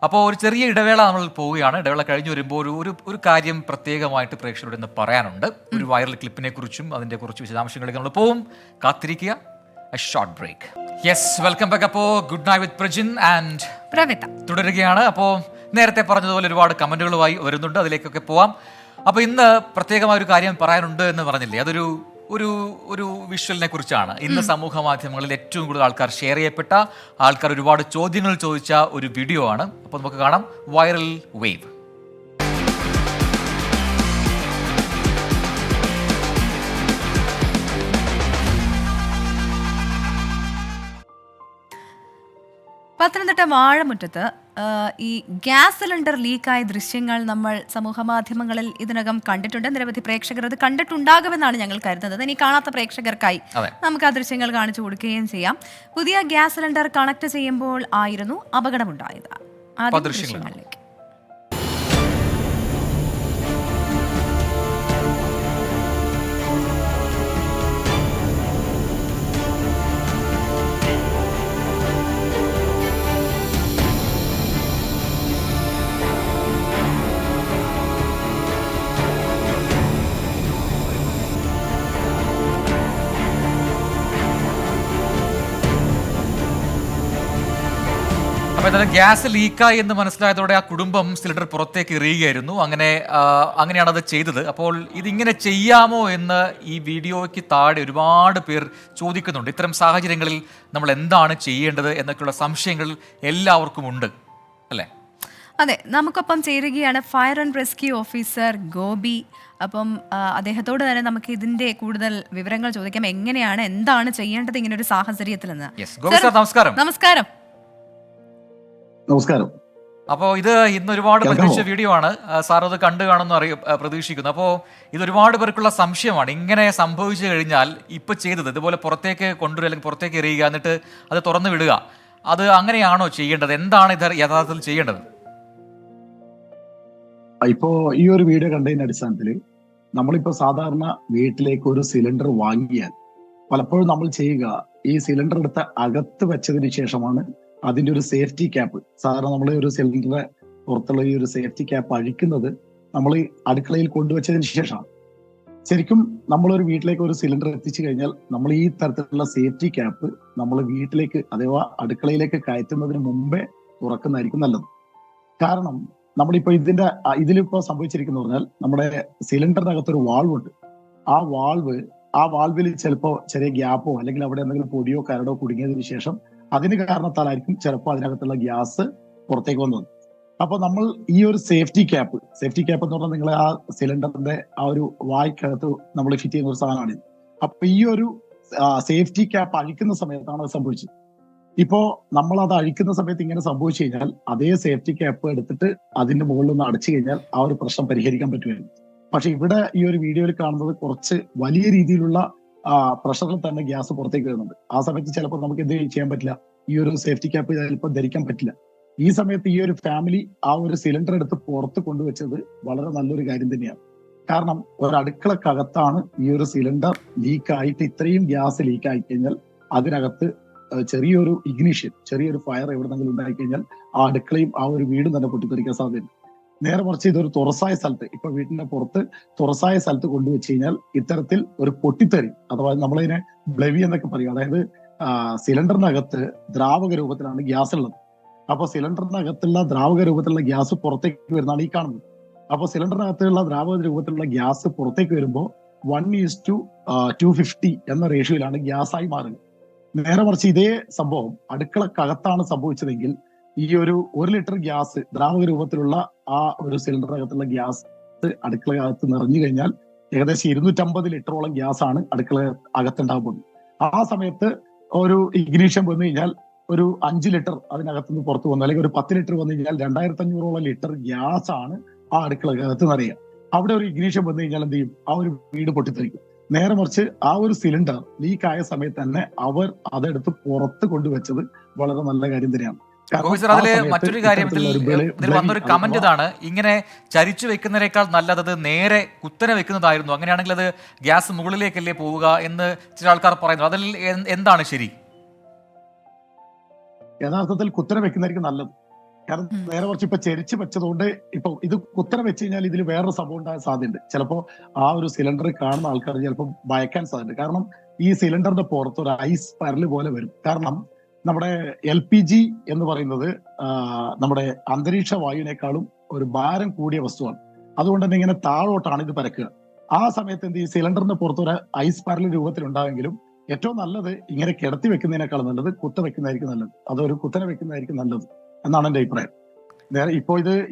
അപ്പോൾ ഒരു ചെറിയ ഇടവേള നമ്മൾ പോവുകയാണ്. ഇടവേള കഴിഞ്ഞ് വരുമ്പോൾ ഒരു കാര്യം പ്രത്യേകമായിട്ട് പ്രേക്ഷകരോട് ഇന്ന് പറയാനുണ്ട്. ഒരു വൈറൽ ക്ലിപ്പിനെ കുറിച്ചും അതിൻ്റെ കുറച്ച് വിശദാംശങ്ങളിലേക്ക് നമ്മൾ പോവും. കാത്തിരിക്കുക. Short break. Yes, welcome back. അപ്പോൾ good night with Prajin and Pravitha തുടരുകയാണ്. അപ്പോൾ നേരത്തെ പറഞ്ഞതുപോലെ ഒരുപാട് കമന്റുകളുമായി വരുന്നുണ്ട്, അതിലേക്കൊക്കെ പോവാം. അപ്പോൾ ഇന്ന് പ്രത്യേകമായ ഒരു കാര്യം പറയാനുണ്ട് എന്ന് പറഞ്ഞില്ലേ, അതൊരു ഒരു വിഷ്വലിനെ കുറിച്ചാണ്. ഇന്ന് സമൂഹ മാധ്യമങ്ങളിൽ ഏറ്റവും കൂടുതൽ ആൾക്കാർ ഷെയർ ചെയ്യപ്പെട്ട, ആൾക്കാർ ഒരുപാട് ചോദ്യങ്ങൾ ചോദിച്ച ഒരു വീഡിയോ ആണ്. അപ്പോൾ നമുക്ക് കാണാം. Viral wave. പത്തനംതിട്ട വാഴമുറ്റത്ത് ഈ ഗ്യാസ് സിലിണ്ടർ ലീക്കായ ദൃശ്യങ്ങൾ നമ്മൾ സമൂഹ മാധ്യമങ്ങളിൽ ഇതിനകം കണ്ടിട്ടുണ്ട്. നിരവധി പ്രേക്ഷകർ അത് കണ്ടിട്ടുണ്ടാകുമെന്നാണ് ഞങ്ങൾ കരുതുന്നത്. ഇനി കാണാത്ത പ്രേക്ഷകർക്കായി നമുക്ക് ആ ദൃശ്യങ്ങൾ കാണിച്ചു കൊടുക്കുകയും ചെയ്യാം. പുതിയ ഗ്യാസ് സിലിണ്ടർ കണക്ട് ചെയ്യുമ്പോൾ ആയിരുന്നു അപകടമുണ്ടായത്. ആദ്യം ദൃശ്യങ്ങളിലേക്ക്. അപ്പോൾ എന്തായാലും ഗ്യാസ് ലീക്കായി എന്ന് മനസ്സിലായതോടെ ആ കുടുംബം സിലിണ്ടർ പുറത്തേക്ക് എറിയുകയായിരുന്നു. അങ്ങനെയാണ് അത് ചെയ്തത്. അപ്പോൾ ഇതിങ്ങനെ ചെയ്യാമോ എന്ന് ഈ വീഡിയോയ്ക്ക് താഴെ ഒരുപാട് പേർ ചോദിക്കുന്നുണ്ട്. ഇത്തരം സാഹചര്യങ്ങളിൽ നമ്മൾ എന്താണ് ചെയ്യേണ്ടത് എന്നൊക്കെയുള്ള സംശയങ്ങൾ എല്ലാവർക്കും ഉണ്ട് അല്ലേ? അതെ, നമുക്കൊപ്പം ചേരുകയാണ് fire and rescue officer Gopi. അപ്പം അദ്ദേഹത്തോട് തന്നെ നമുക്ക് ഇതിന്റെ കൂടുതൽ വിവരങ്ങൾ ചോദിക്കാം. എങ്ങനെയാണ്, എന്താണ് ചെയ്യേണ്ടത് ഇങ്ങനെ ഒരു സാഹചര്യത്തിൽ നിന്ന്? നമസ്കാരം. നമസ്കാരം. നമസ്കാരം. അപ്പോൾ ഇത് ഇന്ന് ഒരുപാട് പ്രതീക്ഷിച്ച വീഡിയോ ആണ്. സാർ അത് കണ്ടു കാണുമെന്ന് പ്രതീക്ഷിക്കുന്നു. അപ്പോൾ ഇത് ഒരുപാട് പേർക്കുള്ള സംശയമാണ്. ഇങ്ങനെ സംഭവിച്ചു കഴിഞ്ഞാൽ ഇപ്പൊ ചെയ്തത് ഇതുപോലെ പുറത്തേക്ക് കൊണ്ടുവരിക, അല്ലെങ്കിൽ പുറത്തേക്ക് എറിയുക, എന്നിട്ട് അത് തുറന്നു വിടുക, അത് അങ്ങനെയാണോ ചെയ്യേണ്ടത്? എന്താണ് ഇത് യഥാർത്ഥത്തിൽ ചെയ്യേണ്ടത്? ഇപ്പോ ഈ ഒരു വീഡിയോ കണ്ടതിന്റെ അടിസ്ഥാനത്തിൽ നമ്മളിപ്പോ സാധാരണ വീട്ടിലേക്ക് ഒരു സിലിണ്ടർ വാങ്ങിയാൽ പലപ്പോഴും നമ്മൾ ചെയ്യുക, ഈ സിലിണ്ടർ എടുത്ത് അകത്ത് വെച്ചതിന് ശേഷമാണ് അതിന്റെ ഒരു സേഫ്റ്റി ക്യാപ്പ്, സാധാരണ നമ്മൾ ഒരു സിലിണ്ടറിന്റെ പുറത്തുള്ള ഈ ഒരു സേഫ്റ്റി ക്യാപ്പ് അഴിക്കുന്നത് നമ്മൾ അടുക്കളയിൽ കൊണ്ടുവച്ചതിന് ശേഷമാണ്. ശരിക്കും നമ്മളൊരു വീട്ടിലേക്ക് ഒരു സിലിണ്ടർ എത്തിച്ചു കഴിഞ്ഞാൽ നമ്മൾ ഈ തരത്തിലുള്ള സേഫ്റ്റി ക്യാപ്പ് നമ്മൾ വീട്ടിലേക്ക് അഥവാ അടുക്കളയിലേക്ക് കയറ്റുന്നതിന് മുമ്പേ തുറക്കുന്നതായിരിക്കും നല്ലത്. കാരണം നമ്മളിപ്പോ ഇതിലിപ്പോ സംഭവിച്ചിരിക്കുന്ന പറഞ്ഞാൽ നമ്മുടെ സിലിണ്ടറിനകത്തൊരു വാൾവ് ഉണ്ട്. ആ വാൾവിൽ ചിലപ്പോ ചെറിയ ഗ്യാപ്പോ അല്ലെങ്കിൽ അവിടെ എന്തെങ്കിലും പൊടിയോ കരടോ കുടുങ്ങിയതിനു ശേഷം അതിന് കാരണത്താലായിരിക്കും ചിലപ്പോൾ അതിനകത്തുള്ള ഗ്യാസ് പുറത്തേക്ക് വന്നത്. അപ്പൊ നമ്മൾ ഈ ഒരു സേഫ്റ്റി ക്യാപ്പ് എന്ന് പറഞ്ഞാൽ നിങ്ങൾ ആ സിലിണ്ടറിന്റെ ആ ഒരു വായ്ക്കകത്ത് നമ്മൾ ഫിറ്റ് ചെയ്യുന്ന ഒരു സാധനമാണ്. അപ്പൊ ഈ ഒരു സേഫ്റ്റി ക്യാപ്പ് അഴിക്കുന്ന സമയത്താണ് അത് സംഭവിച്ചത്. ഇപ്പോ നമ്മൾ അത് അഴിക്കുന്ന സമയത്ത് ഇങ്ങനെ സംഭവിച്ചു കഴിഞ്ഞാൽ അതേ സേഫ്റ്റി ക്യാപ്പ് എടുത്തിട്ട് അതിന്റെ മുകളിൽ ഒന്ന് അടച്ചു കഴിഞ്ഞാൽ ആ ഒരു പ്രശ്നം പരിഹരിക്കാൻ പറ്റുമായിരുന്നു. പക്ഷെ ഇവിടെ ഈ ഒരു വീഡിയോയിൽ കാണുന്നത് കുറച്ച് വലിയ രീതിയിലുള്ള പ്രഷറിൽ തന്നെ ഗ്യാസ് പുറത്തേക്ക് വരുന്നുണ്ട്. ആ സമയത്ത് ചിലപ്പോൾ നമുക്ക് എന്ത് ചെയ്യാൻ പറ്റില്ല, ഈ ഒരു സേഫ്റ്റി ക്യാപ്പ് ചിലപ്പോൾ ധരിക്കാൻ പറ്റില്ല. ഈ സമയത്ത് ഈ ഒരു ഫാമിലി ആ ഒരു സിലിണ്ടർ എടുത്ത് പുറത്ത് കൊണ്ടുവച്ചത് വളരെ നല്ലൊരു കാര്യം തന്നെയാണ്. കാരണം ഒരു അടുക്കളക്കകത്താണ് ഈ ഒരു സിലിണ്ടർ ലീക്കായിട്ട് ഇത്രയും ഗ്യാസ് ലീക്കായി കഴിഞ്ഞാൽ അതിനകത്ത് ചെറിയൊരു ഇഗ്നിഷൻ, ചെറിയൊരു ഫയർ എവിടെന്നെങ്കിലും ഉണ്ടായി കഴിഞ്ഞാൽ ആ അടുക്കളയും ആ ഒരു വീടും തന്നെ പൊട്ടിത്തെറിക്കാൻ സാധ്യതയുണ്ട്. നേരെ മറിച്ച് ഇതൊരു തുറസായ സ്ഥലത്ത്, ഇപ്പൊ വീട്ടിന്റെ പുറത്ത് തുറസായ സ്ഥലത്ത് കൊണ്ടുവച്ച് കഴിഞ്ഞാൽ ഇത്തരത്തിൽ ഒരു പൊട്ടിത്തെറി, അഥവാ നമ്മളതിനെ ബ്ലവി എന്നൊക്കെ പറയും. അതായത് സിലിണ്ടറിനകത്ത് ദ്രാവക രൂപത്തിലാണ് ഗ്യാസ് ഉള്ളത്. അപ്പൊ സിലിണ്ടറിനകത്തുള്ള ദ്രാവക രൂപത്തിലുള്ള ഗ്യാസ് പുറത്തേക്ക് വരുന്നതാണ് ഈ കാണുന്നത്. അപ്പൊ സിലിണ്ടറിനകത്തുള്ള ദ്രാവക രൂപത്തിലുള്ള ഗ്യാസ് പുറത്തേക്ക് വരുമ്പോൾ 1:250 എന്ന റേഷ്യോയിലാണ് ഗ്യാസായി മാറുന്നത്. നേരെ മറിച്ച് ഇതേ സംഭവം അടുക്കളക്കകത്താണ് സംഭവിച്ചതെങ്കിൽ ഈ ഒരു 1 ലിറ്റർ ഗ്യാസ് ദ്രാവക രൂപത്തിലുള്ള ആ ഒരു സിലിണ്ടറിനകത്തുള്ള ഗ്യാസ് ഗ്യാസ് അടുക്കളകത്ത് നിറഞ്ഞു കഴിഞ്ഞാൽ ഏകദേശം 250 ലിറ്ററോളം ഗ്യാസ് ആണ് അടുക്കള അകത്തുണ്ടാകുന്നത്. ആ സമയത്ത് ഒരു ഇഗ്നീഷൻ വന്നു കഴിഞ്ഞാൽ ഒരു 5 ലിറ്റർ അതിനകത്തുനിന്ന് പുറത്തു വന്നു, അല്ലെങ്കിൽ ഒരു 10 ലിറ്റർ വന്നു കഴിഞ്ഞാൽ 2500 ലിറ്റർ ഗ്യാസ് ആണ് ആ അടുക്കളകത്ത് നിറയുക. അവിടെ ഒരു ഇഗ്നീഷൻ വന്നു കഴിഞ്ഞാൽ എന്ത് ചെയ്യും? ആ ഒരു വീട് പൊട്ടിത്തെറിക്കും. നേരെ മറിച്ച് ആ ഒരു സിലിണ്ടർ ലീക്ക് ആയ സമയത്ത് തന്നെ അവർ അതെടുത്ത് പുറത്ത് കൊണ്ടുവച്ചത് വളരെ നല്ല കാര്യം തന്നെയാണ്. ഗോപി സർ, അതില് മറ്റൊരു കാര്യം ഇതിൽ വന്നൊരു കമന്റ് ഇതാണ്: ഇങ്ങനെ ചരിച്ചു വെക്കുന്നതിനേക്കാൾ നല്ലത് നേരെ കുത്തനെ വെക്കുന്നതായിരുന്നു, അങ്ങനെയാണെങ്കിൽ അത് ഗ്യാസ് മുകളിലേക്കല്ലേ പോവുക എന്ന് ചില ആൾക്കാർ പറയുന്നു. അതിൽ എന്താണ് ശരി? യഥാർത്ഥത്തിൽ കുത്തനെ വെക്കുന്നതായിരിക്കും നല്ലത്. കാരണം നേരെ കുറച്ച് ഇപ്പൊ ചെരിച്ച് വെച്ചതുകൊണ്ട് ഇപ്പൊ ഇത് കുത്തനെ വെച്ച് കഴിഞ്ഞാൽ ഇതിൽ വേറൊരു സംഭവം ഉണ്ടാകാൻ സാധ്യതയുണ്ട്. ചിലപ്പോ ആ ഒരു സിലിണ്ടർ കാണുന്ന ആൾക്കാർ ചിലപ്പോൾ ഭയക്കാൻ സാധ്യത. കാരണം ഈ സിലിണ്ടറിന്റെ പുറത്ത് ഒരു ഐസ് പരല് പോലെ വരും. കാരണം നമ്മുടെ LPG എന്ന് പറയുന്നത് നമ്മുടെ അന്തരീക്ഷ വായുവിനേക്കാളും ഒരു ഭാരം കൂടിയ വസ്തുവാണ്. അതുകൊണ്ട് തന്നെ ഇങ്ങനെ താഴോട്ടാണ് ഇത് പരക്കുക. ആ സമയത്ത് എന്ത് ഈ സിലിണ്ടറിന്റെ പുറത്ത് ഒരു ഐസ് പരൽ രൂപത്തിൽ ഉണ്ടാകുമെങ്കിലും ഏറ്റവും നല്ലത് ഇങ്ങനെ കിടത്തി വെക്കുന്നതിനേക്കാൾ നല്ലത് കുത്ത വെക്കുന്നതായിരിക്കും നല്ലത്. അതൊരു കുത്തനെ വെക്കുന്നതായിരിക്കും നല്ലത് എന്നാണ് എന്റെ അഭിപ്രായം. നേരെ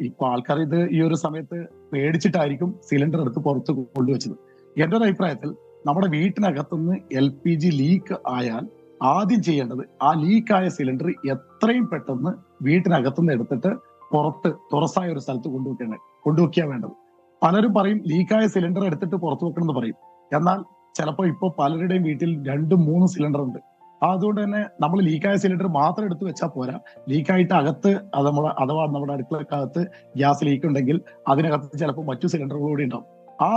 ഇപ്പൊ ആൾക്കാർ ഇത് ഈ ഒരു സമയത്ത് പേടിച്ചിട്ടായിരിക്കും സിലിണ്ടർ എടുത്ത് പുറത്ത് കൊണ്ടുവച്ചത്. എന്റെ ഒരു അഭിപ്രായത്തിൽ നമ്മുടെ വീട്ടിനകത്തുനിന്ന് LPG ലീക്ക് ആയാൽ ആദ്യം ചെയ്യേണ്ടത് ആ ലീക്കായ സിലിണ്ടർ എത്രയും പെട്ടെന്ന് വീട്ടിനകത്തുനിന്ന് എടുത്തിട്ട് പുറത്ത് തുറസായ ഒരു സ്ഥലത്ത് കൊണ്ടുവയ്ക്കുക വേണ്ടത്. പലരും പറയും ലീക്കായ സിലിണ്ടർ എടുത്തിട്ട് പുറത്തു വെക്കണം എന്ന് പറയും. എന്നാൽ ചിലപ്പോൾ ഇപ്പൊ പലരുടെയും വീട്ടിൽ 2-3 സിലിണ്ടർ ഉണ്ട്. അതുകൊണ്ട് തന്നെ നമ്മൾ ലീക്കായ സിലിണ്ടർ മാത്രം എടുത്ത് വെച്ചാൽ പോരാ, ലീക്കായിട്ട് അകത്ത് അഥവാ നമ്മുടെ അടുക്കളക്കകത്ത് ഗ്യാസ് ലീക്ക് ഉണ്ടെങ്കിൽ അതിനകത്ത് ചിലപ്പോൾ മറ്റു സിലിണ്ടറുകൾ കൂടി ഉണ്ടാവും. ആ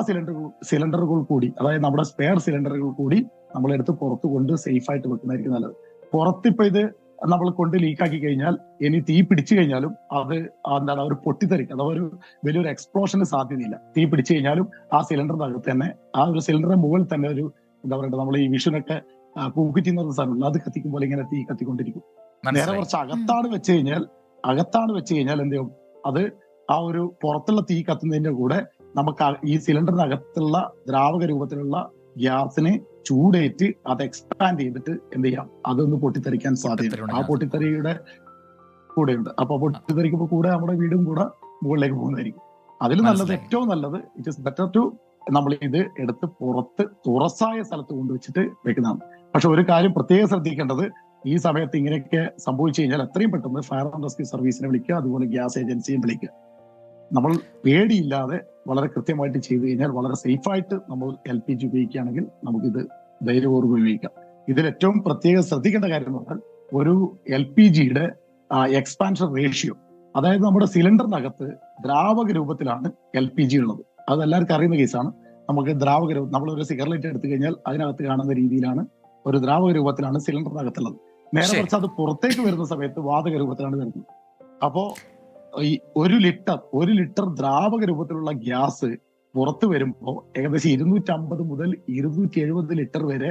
സിലിണ്ടറുകൾ കൂടി, അതായത് നമ്മുടെ സ്പെയർ സിലിണ്ടറുകൾ കൂടി നമ്മൾ എടുത്ത് പുറത്ത് കൊണ്ട് സേഫ് ആയിട്ട് വെക്കുന്നതായിരിക്കും നല്ലത്. പുറത്തിപ്പോ ഇത് നമ്മൾ കൊണ്ട് ലീക്കാക്കി കഴിഞ്ഞാൽ ഇനി തീ പിടിച്ചു കഴിഞ്ഞാലും അത് എന്താണ് ഒരു പൊട്ടിത്തെറിക്കും, അഥവാ ഒരു വലിയൊരു എക്സ്പ്ലോഷന് സാധ്യതയില്ല. തീ പിടിച്ചു കഴിഞ്ഞാലും ആ സിലിണ്ടറിന്റെ അകത്ത് തന്നെ ആ ഒരു സിലിണ്ടറിന്റെ മുകളിൽ തന്നെ ഒരു എന്താ പറയുക, നമ്മൾ ഈ വിഷുവിനൊക്കെ പൂക്കുറ്റി എന്ന് പറഞ്ഞ സാധനമുണ്ട്, അത് കത്തിക്കുമ്പോൾ ഇങ്ങനെ തീ കത്തിക്കൊണ്ടിരിക്കും. നേരെ കുറച്ച് അകത്താണ് വെച്ച് കഴിഞ്ഞാൽ എന്ത് ചെയ്യും? അത് ആ ഒരു പുറത്തുള്ള തീ കത്തുന്നതിന്റെ കൂടെ നമുക്ക് ഈ സിലിണ്ടറിനകത്തുള്ള ദ്രാവക രൂപത്തിലുള്ള ഗ്യാസിനെ ചൂടേറ്റ് അത് എക്സ്പാൻഡ് ചെയ്തിട്ട് എന്ത് ചെയ്യാം? അതൊന്ന് പൊട്ടിത്തെറിക്കാൻ സാധ്യതയുണ്ട്. ആ പൊട്ടിത്തെറിയുടെ കൂടെയുണ്ട്. അപ്പൊ പൊട്ടിത്തെറിക്കുമ്പോൾ കൂടെ നമ്മുടെ വീടും കൂടെ മുകളിലേക്ക് പോകുന്നതായിരിക്കും. അതിൽ നല്ലത്, ഏറ്റവും നല്ലത്, ഇറ്റ് ഇസ് ബെറ്റർ ടു നമ്മൾ ഇത് എടുത്ത് പുറത്ത് തുറസായ സ്ഥലത്ത് കൊണ്ടുവച്ചിട്ട് വെക്കുന്നതാണ്. പക്ഷെ ഒരു കാര്യം പ്രത്യേകം ശ്രദ്ധിക്കേണ്ടത്, ഈ സമയത്ത് ഇങ്ങനെയൊക്കെ സംഭവിച്ചു കഴിഞ്ഞാൽ എത്രയും പെട്ടെന്ന് ഫയർ ആൻഡ് റെസ്ക്യൂ സർവീസിനെ വിളിക്കുക, അതുപോലെ ഗ്യാസ് ഏജൻസിയും വിളിക്കുക. നമ്മൾ പേടിയില്ലാതെ വളരെ കൃത്യമായിട്ട് ചെയ്തു കഴിഞ്ഞാൽ വളരെ സേഫായിട്ട് നമ്മൾ LPG ഉപയോഗിക്കുകയാണെങ്കിൽ നമുക്കിത് ധൈര്യപൂർവ്വം ഉപയോഗിക്കാം. ഇതിൽ ഏറ്റവും പ്രത്യേകം ശ്രദ്ധിക്കേണ്ട കാര്യം എന്ന് പറഞ്ഞാൽ ഒരു LPGയുടെ എക്സ്പാൻഷൻ റേഷ്യോ, അതായത് നമ്മുടെ സിലിണ്ടറിനകത്ത് ദ്രാവക രൂപത്തിലാണ് LPG ഉള്ളത്. അത് എല്ലാവർക്കും അറിയുന്ന കേസാണ്. നമുക്ക് ദ്രാവക രൂപം, നമ്മളൊരു സിഗരറ്റ് എടുത്തു കഴിഞ്ഞാൽ അതിനകത്ത് കാണുന്ന രീതിയിലാണ് ഒരു ദ്രാവക രൂപത്തിലാണ് സിലിണ്ടറിനകത്തുള്ളത്. നേരെ കുറച്ച് അത് പുറത്തേക്ക് വരുന്ന സമയത്ത് വാതക രൂപത്തിലാണ് വരുന്നത്. അപ്പോ ഈ 1 ലിറ്റർ ദ്രാവക രൂപത്തിലുള്ള ഗ്യാസ് പുറത്തു വരുമ്പോൾ ഏകദേശം 250 മുതൽ 270 ലിറ്റർ വരെ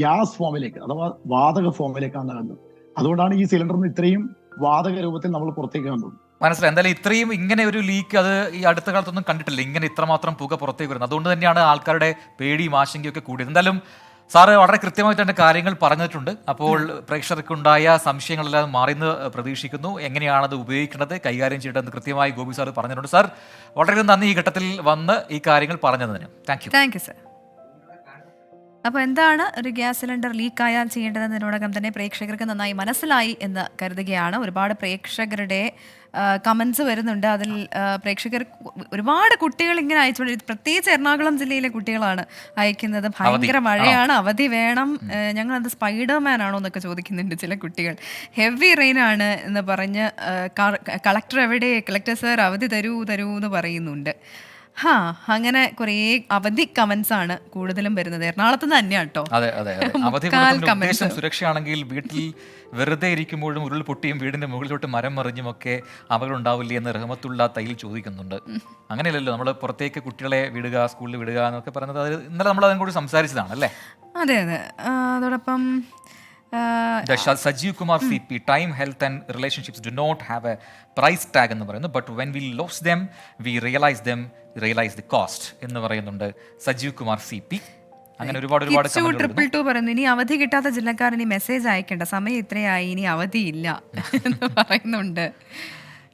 ഗ്യാസ് ഫോമിലേക്ക്, അഥവാ വാതക ഫോമിലേക്കാണ് നടന്നത്. അതുകൊണ്ടാണ് ഈ സിലിണ്ടറിന് ഇത്രയും വാതക രൂപത്തിൽ നമ്മൾ പുറത്തേക്ക് കണ്ടത്. മനസ്സിലായി. എന്തായാലും ഇത്രയും ഇങ്ങനെ ഒരു ലീക്ക് അത് ഈ അടുത്ത കാലത്തൊന്നും കണ്ടിട്ടില്ല, ഇങ്ങനെ ഇത്രമാത്രം പുക പുറത്തേക്ക് വരുന്നത്. അതുകൊണ്ട് തന്നെയാണ് ആൾക്കാരുടെ പേടിയും ആശങ്കയൊക്കെ കൂടിയത്. എന്തായാലും സാറ് വളരെ കൃത്യമായിട്ട് തന്നെ കാര്യങ്ങൾ പറഞ്ഞിട്ടുണ്ട്. അപ്പോൾ പ്രേക്ഷകർക്കുണ്ടായ സംശയങ്ങളെല്ലാം മാറിയെന്ന് പ്രതീക്ഷിക്കുന്നു. എങ്ങനെയാണത് ഉപയോഗിക്കേണ്ടത്, കൈകാര്യം ചെയ്യേണ്ടതെന്ന് കൃത്യമായി ഗോപി സാർ പറഞ്ഞിട്ടുണ്ട്. സാർ വളരെ നന്ദി ഈ ഘട്ടത്തിൽ വന്ന് ഈ കാര്യങ്ങൾ പറഞ്ഞതിന്. Thank you sir. അപ്പോൾ എന്താണ് ഒരു ഗ്യാസ് സിലിണ്ടർ ലീക്കായാൽ ചെയ്യേണ്ടതെന്നതിനോടകം തന്നെ പ്രേക്ഷകർക്ക് നന്നായി മനസ്സിലായി എന്ന് കരുതുകയാണ്. ഒരുപാട് പ്രേക്ഷകരുടെ കമൻസ് വരുന്നുണ്ട്. അതിൽ പ്രേക്ഷകർ ഒരുപാട് കുട്ടികൾ ഇങ്ങനെ അയച്ചുകൊണ്ട്, പ്രത്യേകിച്ച് എറണാകുളം ജില്ലയിലെ കുട്ടികളാണ് അയക്കുന്നത്. ഭയങ്കര മഴയാണ്, അവധി വേണം, ഞങ്ങളത് സ്പൈഡർമാൻ ആണോ എന്നൊക്കെ ചോദിക്കുന്നുണ്ട് ചില കുട്ടികൾ. ഹെവി റെയിൻ ആണ് എന്ന് പറഞ്ഞ് കളക്ടർ എവിടെ, കളക്ടർ സാർ അവധി തരൂ എന്ന് പറയുന്നുണ്ട്. അങ്ങനെ കുറേ അവധി കമന്റ്സ് ആണ് കൂടുതലും വരുന്നത്. എറണാകുളത്ത് തന്നെയാണ് കേട്ടോ. ഉദ്ദേശം സുരക്ഷയാണെങ്കിൽ വീട്ടിൽ വെറുതെ ഇരിക്കുമ്പോഴും ഉരുൾ പൊട്ടിയും വീടിന്റെ മുകളിലോട്ട് മരം മറിഞ്ഞും ഒക്കെ അപകടം ഉണ്ടാവില്ലേ എന്ന് റഹ്മത്തുള്ള തയ്യിൽ ചോദിക്കുന്നുണ്ട്. അങ്ങനെയല്ലല്ലോ നമ്മൾ പുറത്തേക്ക് കുട്ടികളെ വിടുക, സ്കൂളിൽ വിടുക എന്നൊക്കെ പറയുന്നത്. അത് ഇന്നലെ നമ്മൾ അതിനെ കൂടി സംസാരിച്ചതാണ് അല്ലേ? അതെ. അതോടൊപ്പം Sajeev Kumar CP, time, health and relationships do not have a price tag എന്ന് പറയുന്നു. But when we lose them we realise the cost എന്ന് പറയുന്നുണ്ട് സജീവ് കുമാർ CP. അങ്ങനെ ഒരുപാട് 222 പറയുന്നു, ഇനി അവധി കിട്ടാത്ത ജില്ലക്കാരൻ ഇനി മെസ്സേജ് അയക്കേണ്ട, സമയം ഇത്രയായി, ഇനി അവധിയില്ല എന്ന് പറയുന്നുണ്ട്.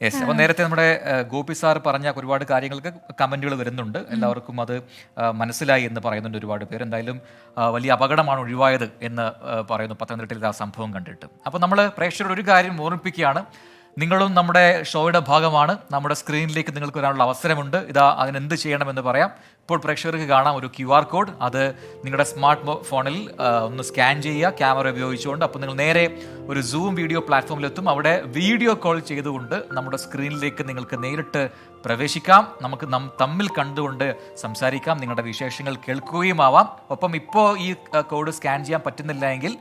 യെസ്. അപ്പോൾ നേരത്തെ നമ്മുടെ ഗോപി സാർ പറഞ്ഞ ഒരുപാട് കാര്യങ്ങൾക്ക് കമൻറ്റുകൾ വരുന്നുണ്ട്. എല്ലാവർക്കും അത് മനസ്സിലായി എന്ന് പറയുന്നുണ്ട് ഒരുപാട് പേര്. എന്തായാലും വലിയ അപകടമാണ് ഒഴിവായത് എന്ന് പറയുന്നു പത്തനംതിട്ടയിൽ ആ സംഭവം കണ്ടിട്ട്. അപ്പോൾ നമ്മൾ പ്രേക്ഷകരോട് ഒരു കാര്യം ഓർമ്മിപ്പിക്കുകയാണ്. നിങ്ങളും നമ്മുടെ ഷോയുടെ ഭാഗമാണ്. നമ്മുടെ സ്ക്രീനിലേക്ക് നിങ്ങൾക്ക് വരാനുള്ള അവസരമുണ്ട്. ഇതാ അതിനെന്ത് ചെയ്യണമെന്ന് പറയാം. ഇപ്പോൾ പ്രേക്ഷകർക്ക് കാണാം ഒരു QR കോഡ്. അത് നിങ്ങളുടെ സ്മാർട്ട് ഫോണിൽ ഒന്ന് സ്കാൻ ചെയ്യുക ക്യാമറ ഉപയോഗിച്ചുകൊണ്ട്. അപ്പോൾ നിങ്ങൾ നേരെ ഒരു സൂം വീഡിയോ പ്ലാറ്റ്ഫോമിലെത്തും. അവിടെ വീഡിയോ കോൾ ചെയ്തുകൊണ്ട് നമ്മുടെ സ്ക്രീനിലേക്ക് നിങ്ങൾക്ക് നേരിട്ട് പ്രവേശിക്കാം. നമുക്ക് തമ്മിൽ കണ്ടുകൊണ്ട് സംസാരിക്കാം. നിങ്ങളുടെ വിശേഷങ്ങൾ കേൾക്കുകയും ആവാം. ഒപ്പം ഇപ്പോൾ ഈ കോഡ് സ്കാൻ ചെയ്യാൻ പറ്റുന്നില്ല എങ്കിൽ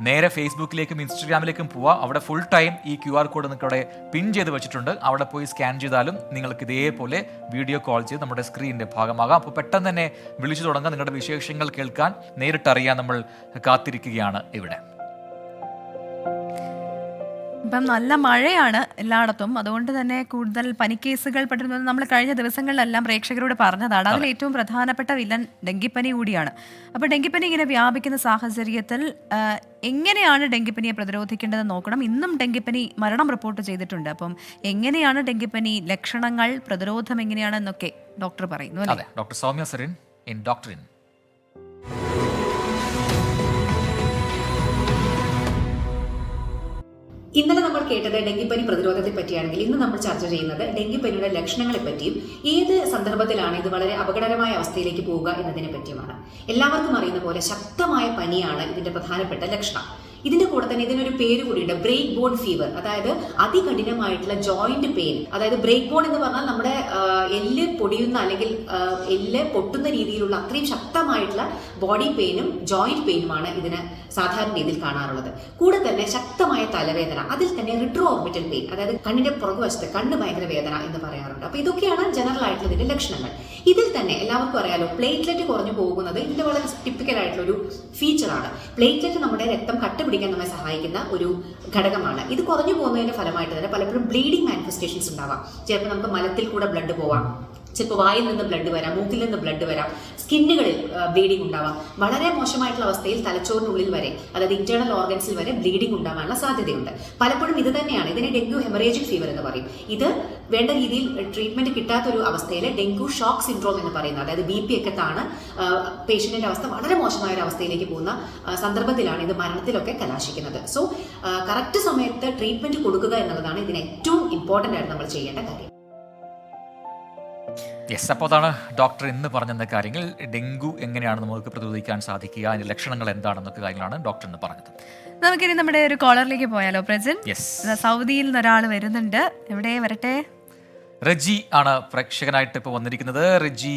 നേരെ ഫേസ്ബുക്കിലേക്കും ഇൻസ്റ്റഗ്രാമിലേക്കും പോവാം. അവിടെ ഫുൾ ടൈം ഈ QR കോഡ് നിങ്ങൾക്ക് അവിടെ പിൻ ചെയ്ത് വെച്ചിട്ടുണ്ട്. അവിടെ പോയി സ്കാൻ ചെയ്താലും നിങ്ങൾക്ക് ഇതേപോലെ വീഡിയോ കോൾ ചെയ്ത് നമ്മുടെ സ്ക്രീനിൻ്റെ ഭാഗമാകാം. അപ്പോൾ പെട്ടെന്ന് തന്നെ വിളിച്ചു തുടങ്ങാം. നിങ്ങളുടെ വിശേഷങ്ങൾ കേൾക്കാൻ നേരിട്ടറിയാൻ നമ്മൾ കാത്തിരിക്കുകയാണ് ഇവിടെ. ഇപ്പം നല്ല മഴയാണ് എല്ലായിടത്തും. അതുകൊണ്ട് തന്നെ കൂടുതൽ പനിക്കേസുകൾ പെട്ടെന്ന് നമ്മൾ കഴിഞ്ഞ ദിവസങ്ങളിലെല്ലാം പ്രേക്ഷകരോട് പറഞ്ഞതാണ്. അതിൽ ഏറ്റവും പ്രധാനപ്പെട്ട വില്ലൻ ഡെങ്കിപ്പനി കൂടിയാണ്. അപ്പോൾ ഡെങ്കിപ്പനി ഇങ്ങനെ വ്യാപിക്കുന്ന സാഹചര്യത്തിൽ എങ്ങനെയാണ് ഡെങ്കിപ്പനിയെ പ്രതിരോധിക്കേണ്ടതെന്ന് നോക്കണം. ഇന്നും ഡെങ്കിപ്പനി മരണം റിപ്പോർട്ട് ചെയ്തിട്ടുണ്ട്. അപ്പം എങ്ങനെയാണ് ഡെങ്കിപ്പനി ലക്ഷണങ്ങൾ, പ്രതിരോധം എങ്ങനെയാണെന്നൊക്കെ ഡോക്ടർ പറയുന്നു. അതെ, doctor Soumya Sarin in doctrine. ഇന്നലെ നമ്മൾ കേട്ടത് ഡെങ്കിപ്പനി പ്രതിരോധത്തെ പറ്റിയാണെങ്കിൽ ഇന്ന് നമ്മൾ ചർച്ച ചെയ്യുന്നത് ഡെങ്കിപ്പനിയുടെ ലക്ഷണങ്ങളെ പറ്റിയും ഏത് സന്ദർഭത്തിലാണ് ഇത് വളരെ അപകടകരമായ അവസ്ഥയിലേക്ക് പോവുക എന്നതിനെ പറ്റിയുമാണ്. എല്ലാവർക്കും അറിയുന്ന പോലെ ശക്തമായ പനിയാണ് ഇതിന്റെ പ്രധാനപ്പെട്ട ലക്ഷണം. ഇതിന്റെ കൂടെ തന്നെ ഇതിനൊരു പേര് കൂടിയുണ്ട്, ബ്രേക്ക് ബോൺ ഫീവർ. അതായത് അതികഠിനമായിട്ടുള്ള ജോയിന്റ് പെയിൻ. അതായത് ബ്രേക്ക് ബോൺ എന്ന് പറഞ്ഞാൽ നമ്മുടെ എല്ല് പൊടിയുന്ന അല്ലെങ്കിൽ എല്ല് പൊട്ടുന്ന രീതിയിലുള്ള അത്രയും ശക്തമായിട്ടുള്ള ബോഡി പെയിനും ജോയിന്റ് പെയിനുമാണ് ഇതിന് സാധാരണ രീതിയിൽ കാണാറുള്ളത്. കൂടെ തന്നെ ശക്തമായ തലവേദന, അതിൽ തന്നെ റിട്രോ ഓർബിറ്റൽ പെയിൻ, അതായത് കണ്ണിന്റെ പുറകുവശത്ത് കണ്ണ് ഭയങ്കര വേദന എന്ന് പറയാറുണ്ട്. അപ്പൊ ഇതൊക്കെയാണ് ജനറൽ ആയിട്ടുള്ള ഇതിന്റെ ലക്ഷണങ്ങൾ. ഇതിൽ തന്നെ എല്ലാവർക്കും അറിയാലോ പ്ലേറ്റ്ലെറ്റ് കുറഞ്ഞു പോകുന്നത് ഇതിന്റെ വളരെ ടിപ്പിക്കൽ ആയിട്ടുള്ള ഒരു ഫീച്ചറാണ്. പ്ലേറ്റ്ലെറ്റ് നമ്മുടെ രക്തം കട്ടുപിടിക്കാൻ നമ്മെ സഹായിക്കുന്ന ഒരു ഘടകമാണ്. ഇത് കുറഞ്ഞു പോകുന്നതിന്റെ ഫലമായിട്ട് തന്നെ പലപ്പോഴും ബ്ലീഡിംഗ് മാനിഫെസ്റ്റേഷൻസ് ഉണ്ടാവാം. ചിലപ്പോൾ നമുക്ക് മലത്തിൽ കൂടെ ബ്ലഡ് പോവാം, ചിലപ്പോൾ വായിൽ നിന്ന് ബ്ലഡ് വരാം, മൂക്കിൽ നിന്ന് ബ്ലഡ് വരാം, സ്കിന്നുകളിൽ ബ്ലീഡിംഗ് ഉണ്ടാവാം. വളരെ മോശമായിട്ടുള്ള അവസ്ഥയിൽ തലച്ചോറിനുള്ളിൽ വരെ, അതായത് ഇന്റേണൽ ഓർഗൻസിൽ വരെ ബ്ലീഡിംഗ് ഉണ്ടാവാനുള്ള സാധ്യതയുണ്ട്. പലപ്പോഴും ഇത് തന്നെയാണ്, ഇതിനെ ഡെങ്കു ഹെമറേജിക് ഫീവർ എന്ന് പറയും. ഇത് വേണ്ട രീതിയിൽ ട്രീറ്റ്മെന്റ് കിട്ടാത്തൊരു അവസ്ഥയിൽ ഡെങ്കു ഷോക്ക് സിൻഡ്രോം എന്ന് പറയുന്നത്, അതായത് BP ഒക്കെ താണ് പേഷ്യന്റിന്റെ അവസ്ഥ വളരെ മോശമായ ഒരു അവസ്ഥയിലേക്ക് പോകുന്ന സന്ദർഭത്തിലാണ് ഇത് മരണത്തിലൊക്കെ കലാശിക്കുന്നത്. സോ കറക്റ്റ് സമയത്ത് ട്രീറ്റ്മെന്റ് കൊടുക്കുക എന്നുള്ളതാണ് ഇതിന് ഏറ്റവും ഇമ്പോർട്ടന്റ് ആയിട്ട് നമ്മൾ ചെയ്യേണ്ട കാര്യം. യെസ്. അപ്പോൾ അതാണ് ഡോക്ടർ ഇന്ന് പറഞ്ഞ കാര്യങ്ങൾ. ഡെങ്കു എങ്ങനെയാണ് നമുക്ക് പ്രതിരോധിക്കാൻ സാധിക്കുക, അതിന്റെ ലക്ഷണങ്ങൾ എന്താണെന്നൊക്കെ കാര്യങ്ങളാണ് ഡോക്ടർ ഇന്ന് പറഞ്ഞത്. നമുക്കിനി നമ്മുടെ ഒരു കോളറിലേക്ക് പോയാലോ പ്രജൻ? യെസ്. സൗദിയിൽ നിന്ന് ഒരാൾ വരുന്നുണ്ട്. എവിടെ വരട്ടെ? റജി ആണ് പ്രേക്ഷകനായിട്ട് ഇപ്പോൾ വന്നിരിക്കുന്നത്. റജി,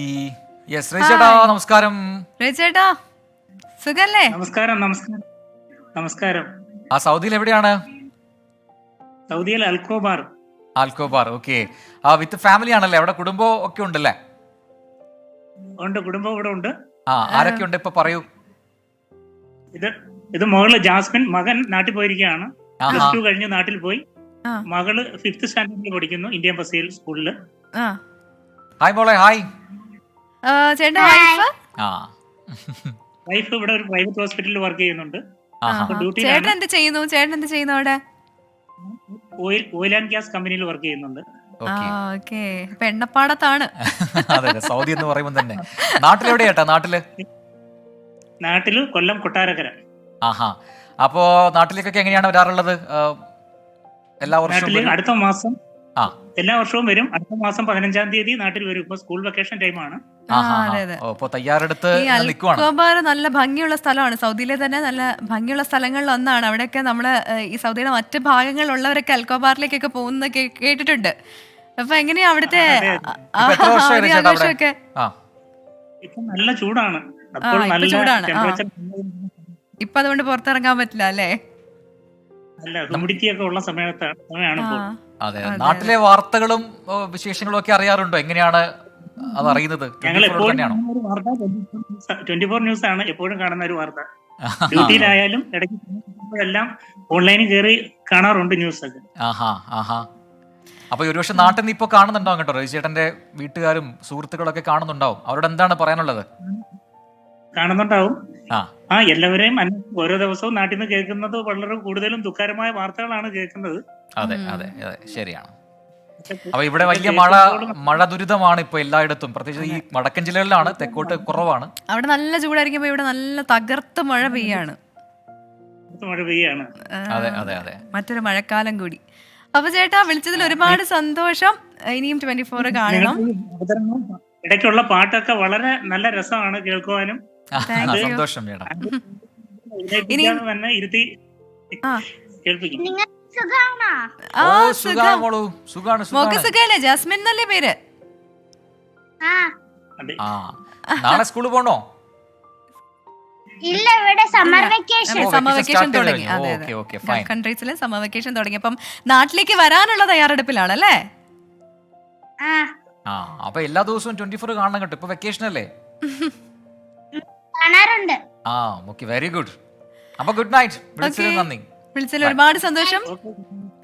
യെസ് റജിയേട്ടാ നമസ്കാരം. റജിയേട്ടാ സുഖല്ലേ? നമസ്കാരം. നമസ്കാരം. നമസ്കാരം. ആ സൗദിയിൽ എവിടെയാണ്? സൗദിയിൽ അൽക്കോബാർ. ആൽക്കോബാർ, ഓക്കെ. ആ വിത്ത് ഫാമിലി ആണല്ലേ? അവിടെ കുടുംബം ഒക്കെ ഉണ്ടല്ലേ? ഉണ്ട്, കുടുംബം ഇവിടെ ഉണ്ട്. ആ ആരൊക്കെ ഉണ്ട് ഇപ്പൊ പറയൂ. ഇത് മകള് ജാസ്മിൻ, മകൻ നാട്ടിൽ പോയിരിക്കുകയാണ്. +2 കഴിഞ്ഞ് നാട്ടിൽ പോയി. മകള് 5th സ്റ്റാൻഡേർഡിൽ പഠിക്കുന്നു ഇന്ത്യൻ ബസീൽ സ്കൂളില്. ഹായ് മോളെ. ഹായ്. വൈഫ് ഇവിടെ ഒരു പ്രൈവറ്റ് ഹോസ്പിറ്റലിൽ വർക്ക് ചെയ്യുന്നുണ്ട്. ചേട്ടൻ എന്ത് ചെയ്യുന്നു അവിടെ? ഓയിൽ ആൻഡ് ഗ്യാസ് കമ്പനിയിൽ വർക്ക് ചെയ്യുന്നുണ്ട്. പെണ്ണപ്പാടത്താണ്. അതെ, സൗദി എന്ന് പറയുമ്പോൾ തന്നെ. നാട്ടിലെവിടെയാട്ടാ? നാട്ടില് കൊല്ലം കൊട്ടാരക്കര. ആഹാ. അപ്പോ നാട്ടിലേക്കൊക്കെ എങ്ങനെയാണ് വരാറുള്ളത്? എല്ലാ വർഷവും അടുത്ത മാസം എല്ലാ വർഷവും വരും. അടുത്ത മാസം 15-ാം തീയതി നാട്ടിൽ വരും. ഇപ്പൊ സ്കൂൾ വെക്കേഷൻ ടൈമാണ്. തയ്യാറെടുത്ത് അൽക്കോബാർ നല്ല ഭംഗിയുള്ള സ്ഥലമാണ്. സൗദിയിലെ തന്നെ നല്ല ഭംഗിയുള്ള സ്ഥലങ്ങളിൽ ഒന്നാണ്. അവിടെയൊക്കെ നമ്മള് ഈ സൗദിയുടെ മറ്റ് ഭാഗങ്ങളിലുള്ളവരൊക്കെ അൽക്കോബാറിലേക്കൊക്കെ പോകുന്ന കേട്ടിട്ടുണ്ട്. അപ്പൊ എങ്ങനെയാ അവിടുത്തെ ആഘോഷമൊക്കെ? ഇപ്പൊ നല്ല ചൂടാണ്. ഇപ്പൊ അതുകൊണ്ട് പുറത്തിറങ്ങാൻ പറ്റില്ല അല്ലേ? അല്ല, ഹ്യൂമിഡിറ്റി ഒക്കെ ഉള്ള സമയമാണ് ഇപ്പോൾ. അതെ. നാട്ടിലെ വാർത്തകളും വിശേഷങ്ങളും ഒക്കെ അറിയാറുണ്ടോ? എങ്ങനെയാണ് അത് അറിയുന്നത്? ഞങ്ങൾ എപ്പോഴും 24 ന്യൂസ് ആണ് എപ്പോഴും കാണുന്ന ഒരു വാർത്ത. ഡ്യൂട്ടിയിലായാലും ഇടയ്ക്കെല്ലാം ഓൺലൈനിൽ കയറി കാണാറുണ്ട് ന്യൂസ് ഒക്കെ. അപ്പൊ ഒരുപക്ഷെ നാട്ടിൽ നിന്ന് ഇപ്പൊ കാണുന്നുണ്ടാവും കേട്ടോ. രജിചേട്ടന്റെ വീട്ടുകാരും സുഹൃത്തുക്കളൊക്കെ കാണുന്നുണ്ടാവും. അവരോട് എന്താണ് പറയാനുള്ളത്? കാണുന്നുണ്ടാവും. എല്ലാവരെയും ഓരോ ദിവസവും നാട്ടിൽ നിന്ന് കേൾക്കുന്നത് വളരെ കൂടുതലും ദുഃഖകരമായ വാർത്തകളാണ് കേൾക്കുന്നത്. അതെ അതെ അതെ, ശരിയാണ്. അപ്പൊ ഇവിടെ വലിയ മഴ ദുരിതമാണ് ഇപ്പൊ എല്ലായിടത്തും, പ്രത്യേകിച്ച് ഈ വടക്കൻ ജില്ലകളിലാണ്, തെക്കോട്ട് കുറവാണ്. അവിടെ നല്ല ചൂടായിരിക്കുമ്പോ ഇവിടെ നല്ല തകർത്ത് മഴ പെയ്യാണ്. മഴ പെയ്യാണ്. അതെ അതെ അതെ, മറ്റൊരു മഴക്കാലം കൂടി. അപ്പൊ ചേട്ടാ വിളിച്ചതിൽ ഒരുപാട് സന്തോഷം. ഇനിയും 24 കാണണം. ഇടയ്ക്കുള്ള പാട്ടൊക്കെ വളരെ നല്ല രസമാണ് കേൾക്കുവാനും. സന്തോഷം ചേട്ടാ. തന്നെ ഇരുത്തി കേൾപ്പിക്കും. സുഖല്ലേ? ജാസ്മിൻ എന്നല്ലേ പേര്? നാളെ സ്കൂളിൽ പോണോ? ഇല്ല, ഇവിടെ സമ്മർ വെക്കേഷൻ തുടങ്ങി. അതെ അതെ, ഗൾഫ് കൺട്രീസിലെ സമ്മർ വെക്കേഷൻ തുടങ്ങി. അപ്പം നാട്ടിലേക്ക് വരാനുള്ള തയ്യാറെടുപ്പിലാണല്ലേ? അപ്പൊ എല്ലാ ദിവസവും 24 കാണണം കേട്ടോ. ഇപ്പൊ വെക്കേഷൻ അല്ലേ? കാണാറുണ്ട്. Very good. അപ്പൊ ഗുഡ് നൈറ്റ്. നന്ദി. വിളിച്ചതിൽ ഒരുപാട് സന്തോഷം.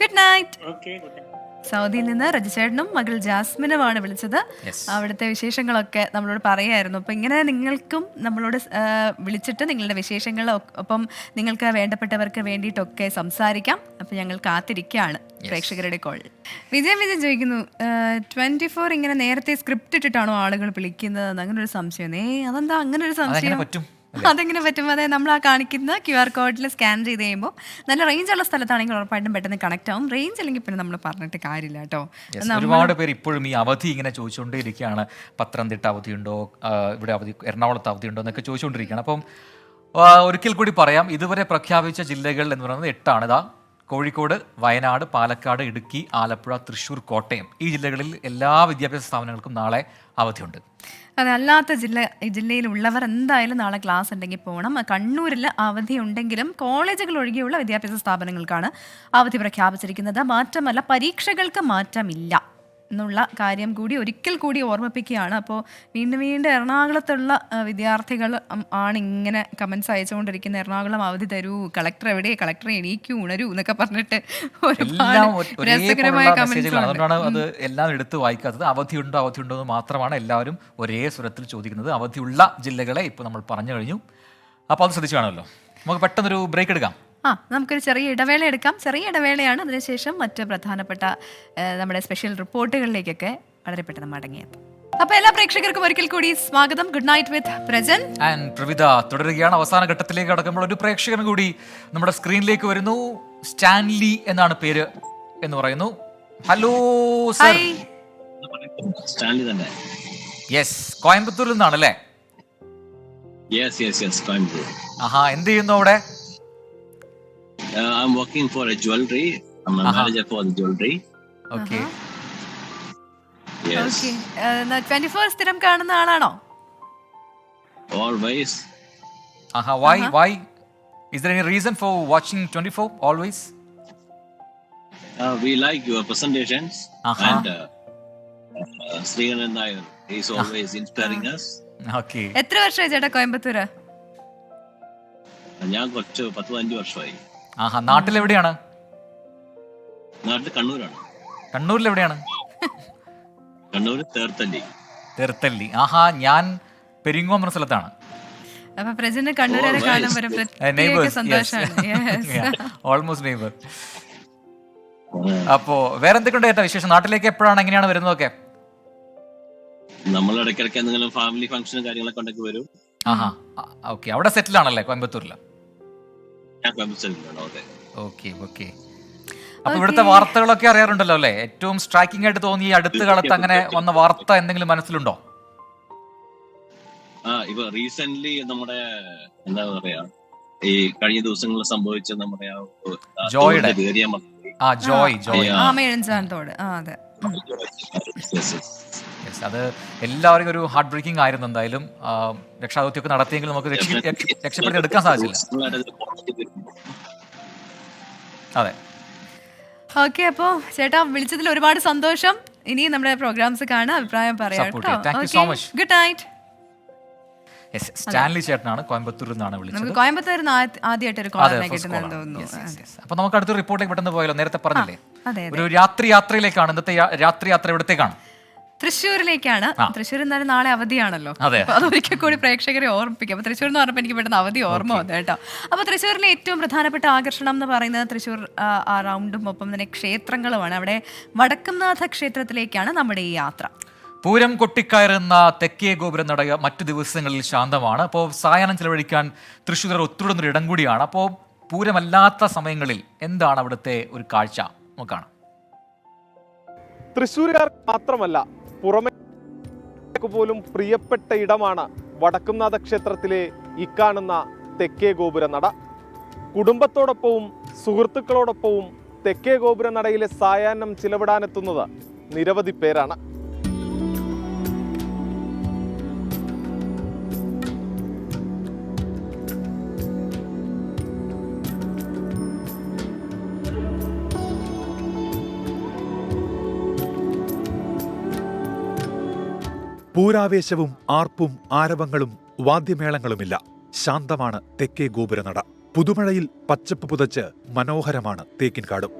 Good night. Okay, good night. സൗദിയിൽ നിന്ന് രജിചേട്ടനും മകൾ ജാസ്മിനുമാണ് വിളിച്ചത്. അവിടുത്തെ വിശേഷങ്ങളൊക്കെ നമ്മളോട് പറയായിരുന്നു. അപ്പം ഇങ്ങനെ നിങ്ങൾക്കും നമ്മളോട് വിളിച്ചിട്ട് നിങ്ങളുടെ വിശേഷങ്ങൾ ഒപ്പം നിങ്ങൾക്ക് വേണ്ടപ്പെട്ടവർക്ക് വേണ്ടിയിട്ടൊക്കെ സംസാരിക്കാം. അപ്പം ഞങ്ങൾ കാത്തിരിക്കുകയാണ് പ്രേക്ഷകരുടെ കോൾ. വിജയൻ ചോദിക്കുന്നു, 24 ഇങ്ങനെ നേരത്തെ സ്ക്രിപ്റ്റ് ഇട്ടിട്ടാണോ ആളുകൾ വിളിക്കുന്നത്? അങ്ങനെ ഒരു സംശയം. അതെന്താ അങ്ങനെ ഒരു സംശയം? അതെങ്ങനെ പറ്റും? അതെ, നമ്മൾ ആ കാണിക്കുന്ന QR കോഡിൽ സ്കാൻ ചെയ്ത് കഴിയുമ്പോൾ നല്ല റേഞ്ച് ഉള്ള സ്ഥലത്താണെങ്കിൽ ഉറപ്പായിട്ടും പെട്ടെന്ന് കണക്ട് ആവും. റേഞ്ച് അല്ലെങ്കിൽ പിന്നെ നമ്മൾ പറഞ്ഞിട്ട് കാര്യമില്ല കേട്ടോ. ഒരുപാട് പേര് ഇപ്പോഴും ഈ അവധി ഇങ്ങനെ ചോദിച്ചുകൊണ്ടേയിരിക്കുകയാണ്. പത്തനംതിട്ട അവധിയുണ്ടോ, ഇവിടെ അവധി, എറണാകുളത്ത് അവധിയുണ്ടോ എന്നൊക്കെ ചോദിച്ചുകൊണ്ടിരിക്കുകയാണ്. അപ്പം ഒരിക്കൽ കൂടി പറയാം, ഇതുവരെ പ്രഖ്യാപിച്ച ജില്ലകൾ എന്ന് പറയുന്നത് 8 ഇതാ: കോഴിക്കോട്, വയനാട്, പാലക്കാട്, ഇടുക്കി, ആലപ്പുഴ, തൃശ്ശൂർ, കോട്ടയം. ഈ ജില്ലകളിൽ എല്ലാ വിദ്യാഭ്യാസ സ്ഥാപനങ്ങൾക്കും നാളെ അവധിയുണ്ട്. അതല്ലാത്ത ജില്ലയിലുള്ളവർ എന്തായാലും നാളെ ക്ലാസ് ഉണ്ടെങ്കിൽ പോകണം. കണ്ണൂരിൽ അവധി ഉണ്ടെങ്കിലും കോളേജുകൾ ഒഴികെയുള്ള വിദ്യാഭ്യാസ സ്ഥാപനങ്ങൾക്കാണ് അവധി പ്രഖ്യാപിച്ചിരിക്കുന്നത്. മാറ്റമല്ല, പരീക്ഷകൾക്ക് മാറ്റമില്ല എന്നുള്ള കാര്യം കൂടി ഒരിക്കൽ കൂടി ഓർമ്മിപ്പിക്കുകയാണ്. അപ്പോൾ വീണ്ടും എറണാകുളത്തുള്ള വിദ്യാർത്ഥികൾ ആണ് ഇങ്ങനെ കമൻസ് അയച്ചുകൊണ്ടിരിക്കുന്നത്. എറണാകുളം അവധി തരൂ, കളക്ടർ എവിടെ, കളക്ടർ എണീക്കൂ, ഉണരൂ എന്നൊക്കെ പറഞ്ഞിട്ട് ഒരുപാട് രസകരമായ കമന്റ്സ്. അതുകൊണ്ടാണ് അത് എല്ലാം എടുത്ത് വായിക്കാത്തത്. അവധിയുണ്ടോ എന്ന് മാത്രമാണ് എല്ലാവരും ഒരേ സ്വരത്തിൽ ചോദിക്കുന്നത്. അവധിയുള്ള ജില്ലകളെ ഇപ്പോൾ നമ്മൾ പറഞ്ഞു കഴിഞ്ഞു. അപ്പോൾ അത് ശ്രദ്ധിച്ചു കാണുമല്ലോ. നമുക്ക് പെട്ടെന്നൊരു ബ്രേക്ക് എടുക്കാം. നമുക്കൊരു ചെറിയ ഇടവേള എടുക്കാം. ചെറിയ ഇടവേളയാണ്. അതിനുശേഷം മറ്റ് പ്രധാനപ്പെട്ട നമ്മുടെ സ്പെഷ്യൽ റിപ്പോർട്ടുകളിലേക്കൊക്കെ വളരെ പെട്ടെന്ന് മടങ്ങിയെത്തും. അപ്പൊ എല്ലാ പ്രേക്ഷകർക്കും ഒരിക്കൽ കൂടി സ്വാഗതം. Good night with Prajan and Pravitha തുടരുകയാണ്. അവസാന ഘട്ടത്തിലേക്ക് കടക്കുമ്പോൾ ഒരു പ്രേക്ഷകൻ കൂടി നമ്മുടെ സ്ക്രീനിലേക്ക് വരുന്നു. സ്റ്റാൻലി എന്നാണ് പേര് എന്ന് പറയുന്നു. Hello sir. സ്റ്റാൻലി തന്നെ. യെസ്, കോയമ്പത്തൂരിൽ നിന്നാണല്ലേ? യെസ്, കോയമ്പത്തൂർ. എന്ത് ചെയ്യുന്നു അവിടെ? I'm working for a jewelry. I'm a manager for the jewelry. Okay. Yes. Okay. 24 സ്ഥിരം കാണുന്ന ആളാണോ? Always. Why? Is there any reason for watching 24 always? We like your presentations. And Sriganan Nair is always inspiring us. Okay. എത്ര വർഷമായി ചേട്ടാ കോയമ്പത്തൂര്? ഞാൻ കുറച്ച് 10-15 വർഷമായി. നാട്ടിൽ എവിടെയാണ്? നാട്ടിൽ കണ്ണൂരാണ്. കണ്ണൂരിൽ എവിടെയാണ്? കണ്ണൂർ തേർത്തല്ലി. ഞാൻ പെരിങ്ങോം എന്ന സ്ഥലത്താണ്. അപ്പൊ പ്രജന് കണ്ണൂരെ കാണാൻ വരും സന്തോഷമാണ്. Almost neighbour. അപ്പോ വേറെ എന്തൊക്കെയുണ്ട് ചേട്ടാ വിശേഷം? നാട്ടിലേക്ക് എപ്പോഴാണ്, എങ്ങനെയാണ് വരുന്നതൊക്കെ? നമ്മൾ ഇടയ്ക്കിടയ്ക്ക് എന്തെങ്കിലും ഫാമിലി ഫംഗ്ഷനും കാര്യങ്ങളൊക്കെ ഉണ്ടെങ്കിൽ വരും. ഓക്കെ. അവിടെ സെറ്റിൽ ആണല്ലേ കോയമ്പത്തൂരിൽ? ഓക്കെ. അപ്പൊ ഇവിടുത്തെ വാർത്തകളൊക്കെ അറിയാറുണ്ടല്ലോ അല്ലേ? ഏറ്റവും സ്ട്രൈക്കിംഗ് ആയിട്ട് തോന്നി അടുത്ത കാലത്ത് അങ്ങനെ വന്ന വാർത്ത എന്തെങ്കിലും മനസ്സിലുണ്ടോ? ഇപ്പൊ റീസെന്റ് നമ്മുടെ എന്താ പറയാ, ഈ കഴിഞ്ഞ ദിവസങ്ങളിൽ സംഭവിച്ച നമ്മുടെ ജോയ് അത് എല്ലാവരും ഒരു ഹാർട്ട് ബ്രേക്കിംഗ് ആയിരുന്നു. എന്തായാലും രക്ഷാദൗത്യമൊക്കെ നടത്തിയെങ്കിൽ നമുക്ക് രക്ഷപ്പെടുത്തി എടുക്കാൻ സാധിച്ചില്ല. അതെ. ഓക്കെ. അപ്പോ ചേട്ടാ വിളിച്ചതിൽ ഒരുപാട് സന്തോഷം. ഇനി നമ്മുടെ പ്രോഗ്രാംസ് കാണാൻ അഭിപ്രായം പറയാം. Good night. സ്റ്റാൻലി ചേട്ടനാണ്, കോയമ്പത്തൂരിൽ നിന്നാണ് വിളിച്ചത്. കോയമ്പത്തൂരിൽ നിന്ന് ആദ്യമായിട്ട് ഒരു കോൾ കിട്ടുന്നത് തോന്നുന്നു. അപ്പൊ നമുക്ക് അടുത്ത റിപ്പോർട്ടിലേക്ക് പെട്ടെന്ന് പോയാലോ? നേരത്തെ പറഞ്ഞില്ലേ ഒരു രാത്രിയിലേക്കാണ്. ഇന്നത്തെ രാത്രി യാത്ര എവിടത്തേക്കാണ്? തൃശ്ശൂരിലേക്കാണ്. തൃശ്ശൂർ എന്നാലും നാളെ അവധിയാണല്ലോ. അതെ. അപ്പൊ അതൊരിക്കൽ കൂടി പ്രേക്ഷകരെ ഓർമ്മിപ്പിക്കും. അപ്പൊ തൃശ്ശൂർ എന്ന് പറഞ്ഞപ്പോൾ എനിക്ക് പെട്ടെന്ന് അവധി ഓർമ്മ വന്നു കേട്ടോ. അപ്പൊ തൃശ്ശൂരിലെ ഏറ്റവും പ്രധാനപ്പെട്ട ആകർഷണം എന്ന് പറയുന്നത് തൃശ്ശൂർ ആ റൗണ്ടും ഒപ്പം തന്നെ ക്ഷേത്രങ്ങളുമാണ്. അവിടെ വടക്കുംനാഥ ക്ഷേത്രത്തിലേക്കാണ് നമ്മുടെ ഈ യാത്ര. പൂരം കൊട്ടിക്കയറുന്ന തെക്കേ ഗോപുരം നട മറ്റു ദിവസങ്ങളിൽ ശാന്തമാണ്. അപ്പോൾ സായാഹ്നം ചെലവഴിക്കാൻ തൃശ്ശൂർ ഒത്തുവിടുന്നൊരു ഇടം കൂടിയാണ്. അപ്പോൾ പൂരമല്ലാത്ത സമയങ്ങളിൽ എന്താണ് അവിടുത്തെ ഒരു കാഴ്ച നോക്കാണ്. തൃശ്ശൂരുകാർക്ക് മാത്രമല്ല പുറമെ പോലും പ്രിയപ്പെട്ട ഇടമാണ് വടക്കുംനാഥ ക്ഷേത്രത്തിലെ ഇക്കാണുന്ന തെക്കേ ഗോപുര നട. കുടുംബത്തോടൊപ്പവും സുഹൃത്തുക്കളോടൊപ്പവും തെക്കേ ഗോപുര നടയിലെ സായാഹ്നം ചിലവിടാനെത്തുന്നത് നിരവധി പേരാണ്. പൂരാവേശവും ആർപ്പും ആരവങ്ങളും വാദ്യമേളങ്ങളുമില്ല. ശാന്തമാണ് തെക്കേ ഗോപുരനട. പുതുമഴയിൽ പച്ചപ്പ് പുതച്ച് മനോഹരമാണ് തേക്കിൻകാടും.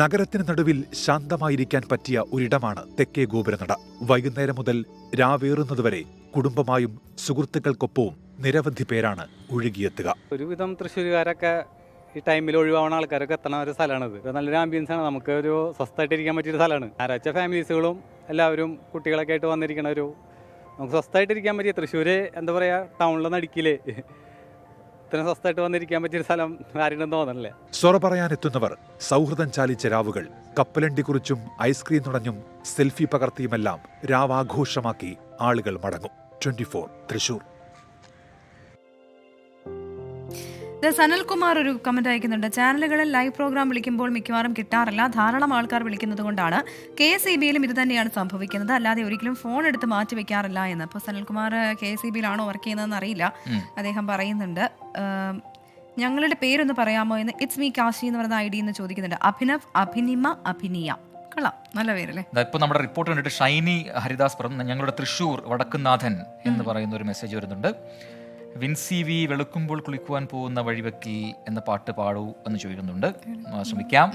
നഗരത്തിന് നടുവിൽ ശാന്തമായിരിക്കാൻ പറ്റിയ ഒരിടമാണ് തെക്കേ ഗോപുരനട. വൈകുന്നേരം മുതൽ രാവേറുന്നതുവരെ കുടുംബമായും സുഹൃത്തുക്കൾക്കൊപ്പവും നിരവധി പേരാണ് ഒഴുകിയെത്തുക. ഒരുവിധം തൃശ്ശൂരുകാരൊക്കെ ഈ ടൈമിൽ ഒഴിവാവുന്ന ആൾക്കാരൊക്കെ എത്തണ ഒരു സ്ഥലമാണിത്. നല്ലൊരു ആംബിയൻസ് ആണ്. നമുക്ക് ഒരു സ്വസ്ഥമായിട്ടിരിക്കാൻ പറ്റിയൊരു സ്ഥലമാണ്. ഞായറാഴ്ച ഫാമിലീസുകളും എല്ലാവരും കുട്ടികളൊക്കെ ആയിട്ട് വന്നിരിക്കണ നമുക്ക് സ്വസ്ഥമായിട്ടിരിക്കാൻ പറ്റിയ തൃശ്ശൂര് എന്താ പറയുക ടൗണിലെ നടുക്കില് ഇത്രയും സ്വസ്ഥമായിട്ട് വന്നിരിക്കാൻ പറ്റിയൊരു സ്ഥലം ആരുണ്ടെന്ന് തോന്നണില്ല. സൊറ പറയാനെത്തുന്നവർ സൗഹൃദം ചാലിച്ച രാവുകൾ കപ്പലണ്ടി കുറിച്ചും ഐസ്ക്രീം നുടഞ്ഞും സെൽഫി പകർത്തിയുമെല്ലാം രാവാഘോഷമാക്കി ആളുകൾ മടങ്ങും. 24 തൃശൂർ. സനൽകുമാർ ഒരു കമന്റ് അയക്കുന്നുണ്ട്. ചാനലുകളിൽ ലൈവ് പ്രോഗ്രാം വിളിക്കുമ്പോൾ മിക്കവാറും കിട്ടാറില്ല. ധാരാളം ആൾക്കാർ വിളിക്കുന്നത് കൊണ്ടാണ്. KSEBയിലും ഇത് തന്നെയാണ് സംഭവിക്കുന്നത്, അല്ലാതെ ഒരിക്കലും ഫോൺ എടുത്ത് മാറ്റി വെക്കാറില്ല എന്ന്. അപ്പോൾ സനൽകുമാർ KSEBയിലാണോ വർക്ക് ചെയ്യുന്നതെന്ന് അറിയില്ല. അദ്ദേഹം പറയുന്നുണ്ട് ഞങ്ങളുടെ പേരൊന്ന് പറയാമോ എന്ന്. ഇറ്റ്സ് മീ കാശി എന്ന് പറയുന്ന ID എന്ന് ചോദിക്കുന്നുണ്ട്. അഭിനവ്, അഭിനിമ, അഭിനിയ. കൊള്ളാം, നല്ല പേരല്ലേ. ഇപ്പോൾ നമ്മുടെ റിപ്പോർട്ട് കണ്ടിട്ട് ഷൈനി ഹരിദാസ് പറഞ്ഞു ഞങ്ങളുടെ തൃശ്ശൂർ വടക്കുംനാഥൻ എന്ന് പറയുന്ന ഒരു മെസ്സേജ് വരുന്നുണ്ട്. വിൻസി വി വെളുക്കുമ്പോൾ കുളിക്കുവാൻ പോകുന്ന വഴിവെക്കിൽ എന്ന പാട്ട് പാടൂ എന്ന് ചോദിക്കുന്നുണ്ട്. ശ്രമിക്കാം.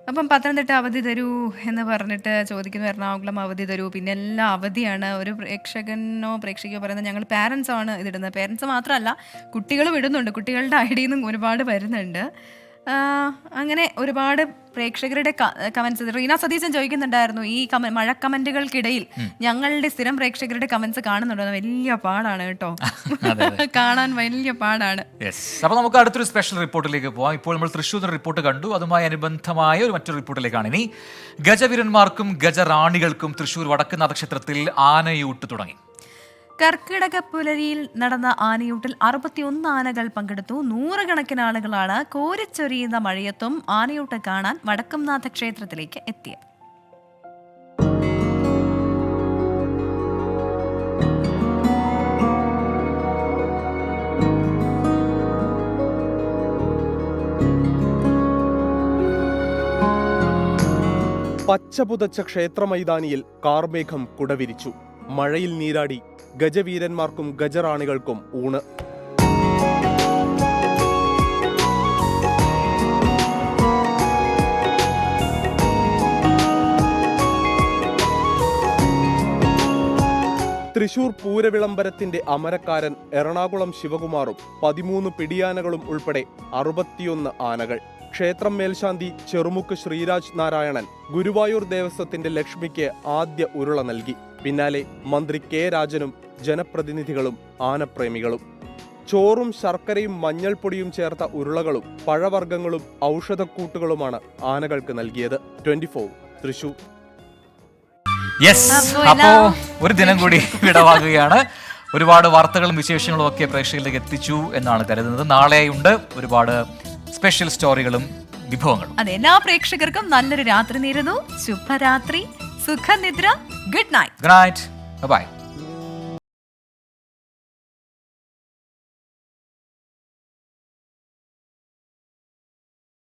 അപ്പം പത്തനംതിട്ട അവധി തരൂ എന്ന് പറഞ്ഞിട്ട് ചോദിക്കുന്നു. എറണാകുളം അവധി തരൂ. പിന്നെ എല്ലാം അവധിയാണ്. ഒരു പ്രേക്ഷകയോ പറയുന്നത് ഞങ്ങൾ പാരൻസ് ആണ് ഇതിടുന്നത്. പാരൻസ് മാത്രമല്ല കുട്ടികളും ഇടുന്നുണ്ട്. കുട്ടികളുടെ ID നിന്നും ഒരുപാട് വരുന്നുണ്ട്. അങ്ങനെ ഒരുപാട് പ്രേക്ഷകരുടെ കമന്റ്സ്. റീന സതീശൻ ചോദിക്കുന്നുണ്ടായിരുന്നു ഈ മഴ കമന്റുകൾക്കിടയിൽ ഞങ്ങളുടെ സ്ഥിരം പ്രേക്ഷകരുടെ കമന്റ്സ് കാണുന്നുണ്ടോ. വലിയ പാടാണ് കേട്ടോ, കാണാൻ വലിയ പാടാണ്. അപ്പൊ നമുക്ക് അടുത്തൊരു സ്പെഷ്യൽ റിപ്പോർട്ടിലേക്ക് പോവാം. ഇപ്പോൾ നമ്മൾ തൃശ്ശൂർ റിപ്പോർട്ട് കണ്ടു. അതുമായി അനുബന്ധമായ ഒരു മറ്റൊരു റിപ്പോർട്ടിലേക്കാണ് ഇനി. ഗജവീരന്മാർക്കും ഗജറാണികൾക്കും തൃശ്ശൂർ വടക്കുംനാഥ ക്ഷേത്രത്തിൽ ആനയൂട്ട് തുടങ്ങി. കർക്കിടക പുലരിയിൽ നടന്ന ആനയൂട്ടിൽ 61 ആനകൾ പങ്കെടുത്തു. 100 കണക്കിന് ആളുകളാണ് കോരിച്ചൊരിയുന്ന മഴയത്തും ആനയൂട്ട് കാണാൻ വടക്കുംനാഥ ക്ഷേത്രത്തിലേക്ക് എത്തിയത്. പച്ചപുതച്ച ക്ഷേത്രമൈതാനിയിൽ കാർമേഘം കുടവിരിച്ചു. മഴയിൽ നീരാടി ഗജവീരന്മാർക്കും ഗജറാണികൾക്കും ഊണ്. തൃശൂർ പൂരവിളംബരത്തിന്റെ അമരക്കാരൻ എറണാകുളം ശിവകുമാറും 13 പിടിയാനകളും ഉൾപ്പെടെ 61 ആനകൾ. ക്ഷേത്രം മേൽശാന്തി ചെറുമുക്ക് ശ്രീരാജ് നാരായണൻ ഗുരുവായൂർ ദേവസ്വത്തിന്റെ ലക്ഷ്മിക്ക് ആദ്യ ഉരുള നൽകി. പിന്നാലെ മന്ത്രി K രാജനും ജനപ്രതിനിധികളും ആനപ്രേമികളും. ചോറും ശർക്കരയും മഞ്ഞൾപ്പൊടിയും ചേർത്ത ഉരുളകളും പഴവർഗ്ഗങ്ങളും ഔഷധക്കൂട്ടുകളുമാണ് ആനകൾക്ക് നൽകിയത്. 24 തൃശൂർ. അപ്പോ ഒരു ദിനം കൂടി വിടവാകുകയാണ്. ഒരുപാട് വാർത്തകളും വിശേഷങ്ങളും ഒക്കെ പ്രേക്ഷകരിലേക്ക് എത്തിച്ചു എന്നാണ് കരുതുന്നത്. നാളെയുണ്ട് ഒരുപാട് സ്പെഷ്യൽ സ്റ്റോറികളും വിഭവങ്ങളും. അതെ, എല്ലാ പ്രേക്ഷകർക്കും നല്ലൊരു രാത്രി നേരുന്നു. ശുഭരാത്രി, സുഖനിദ്ര, good night. Good night, by.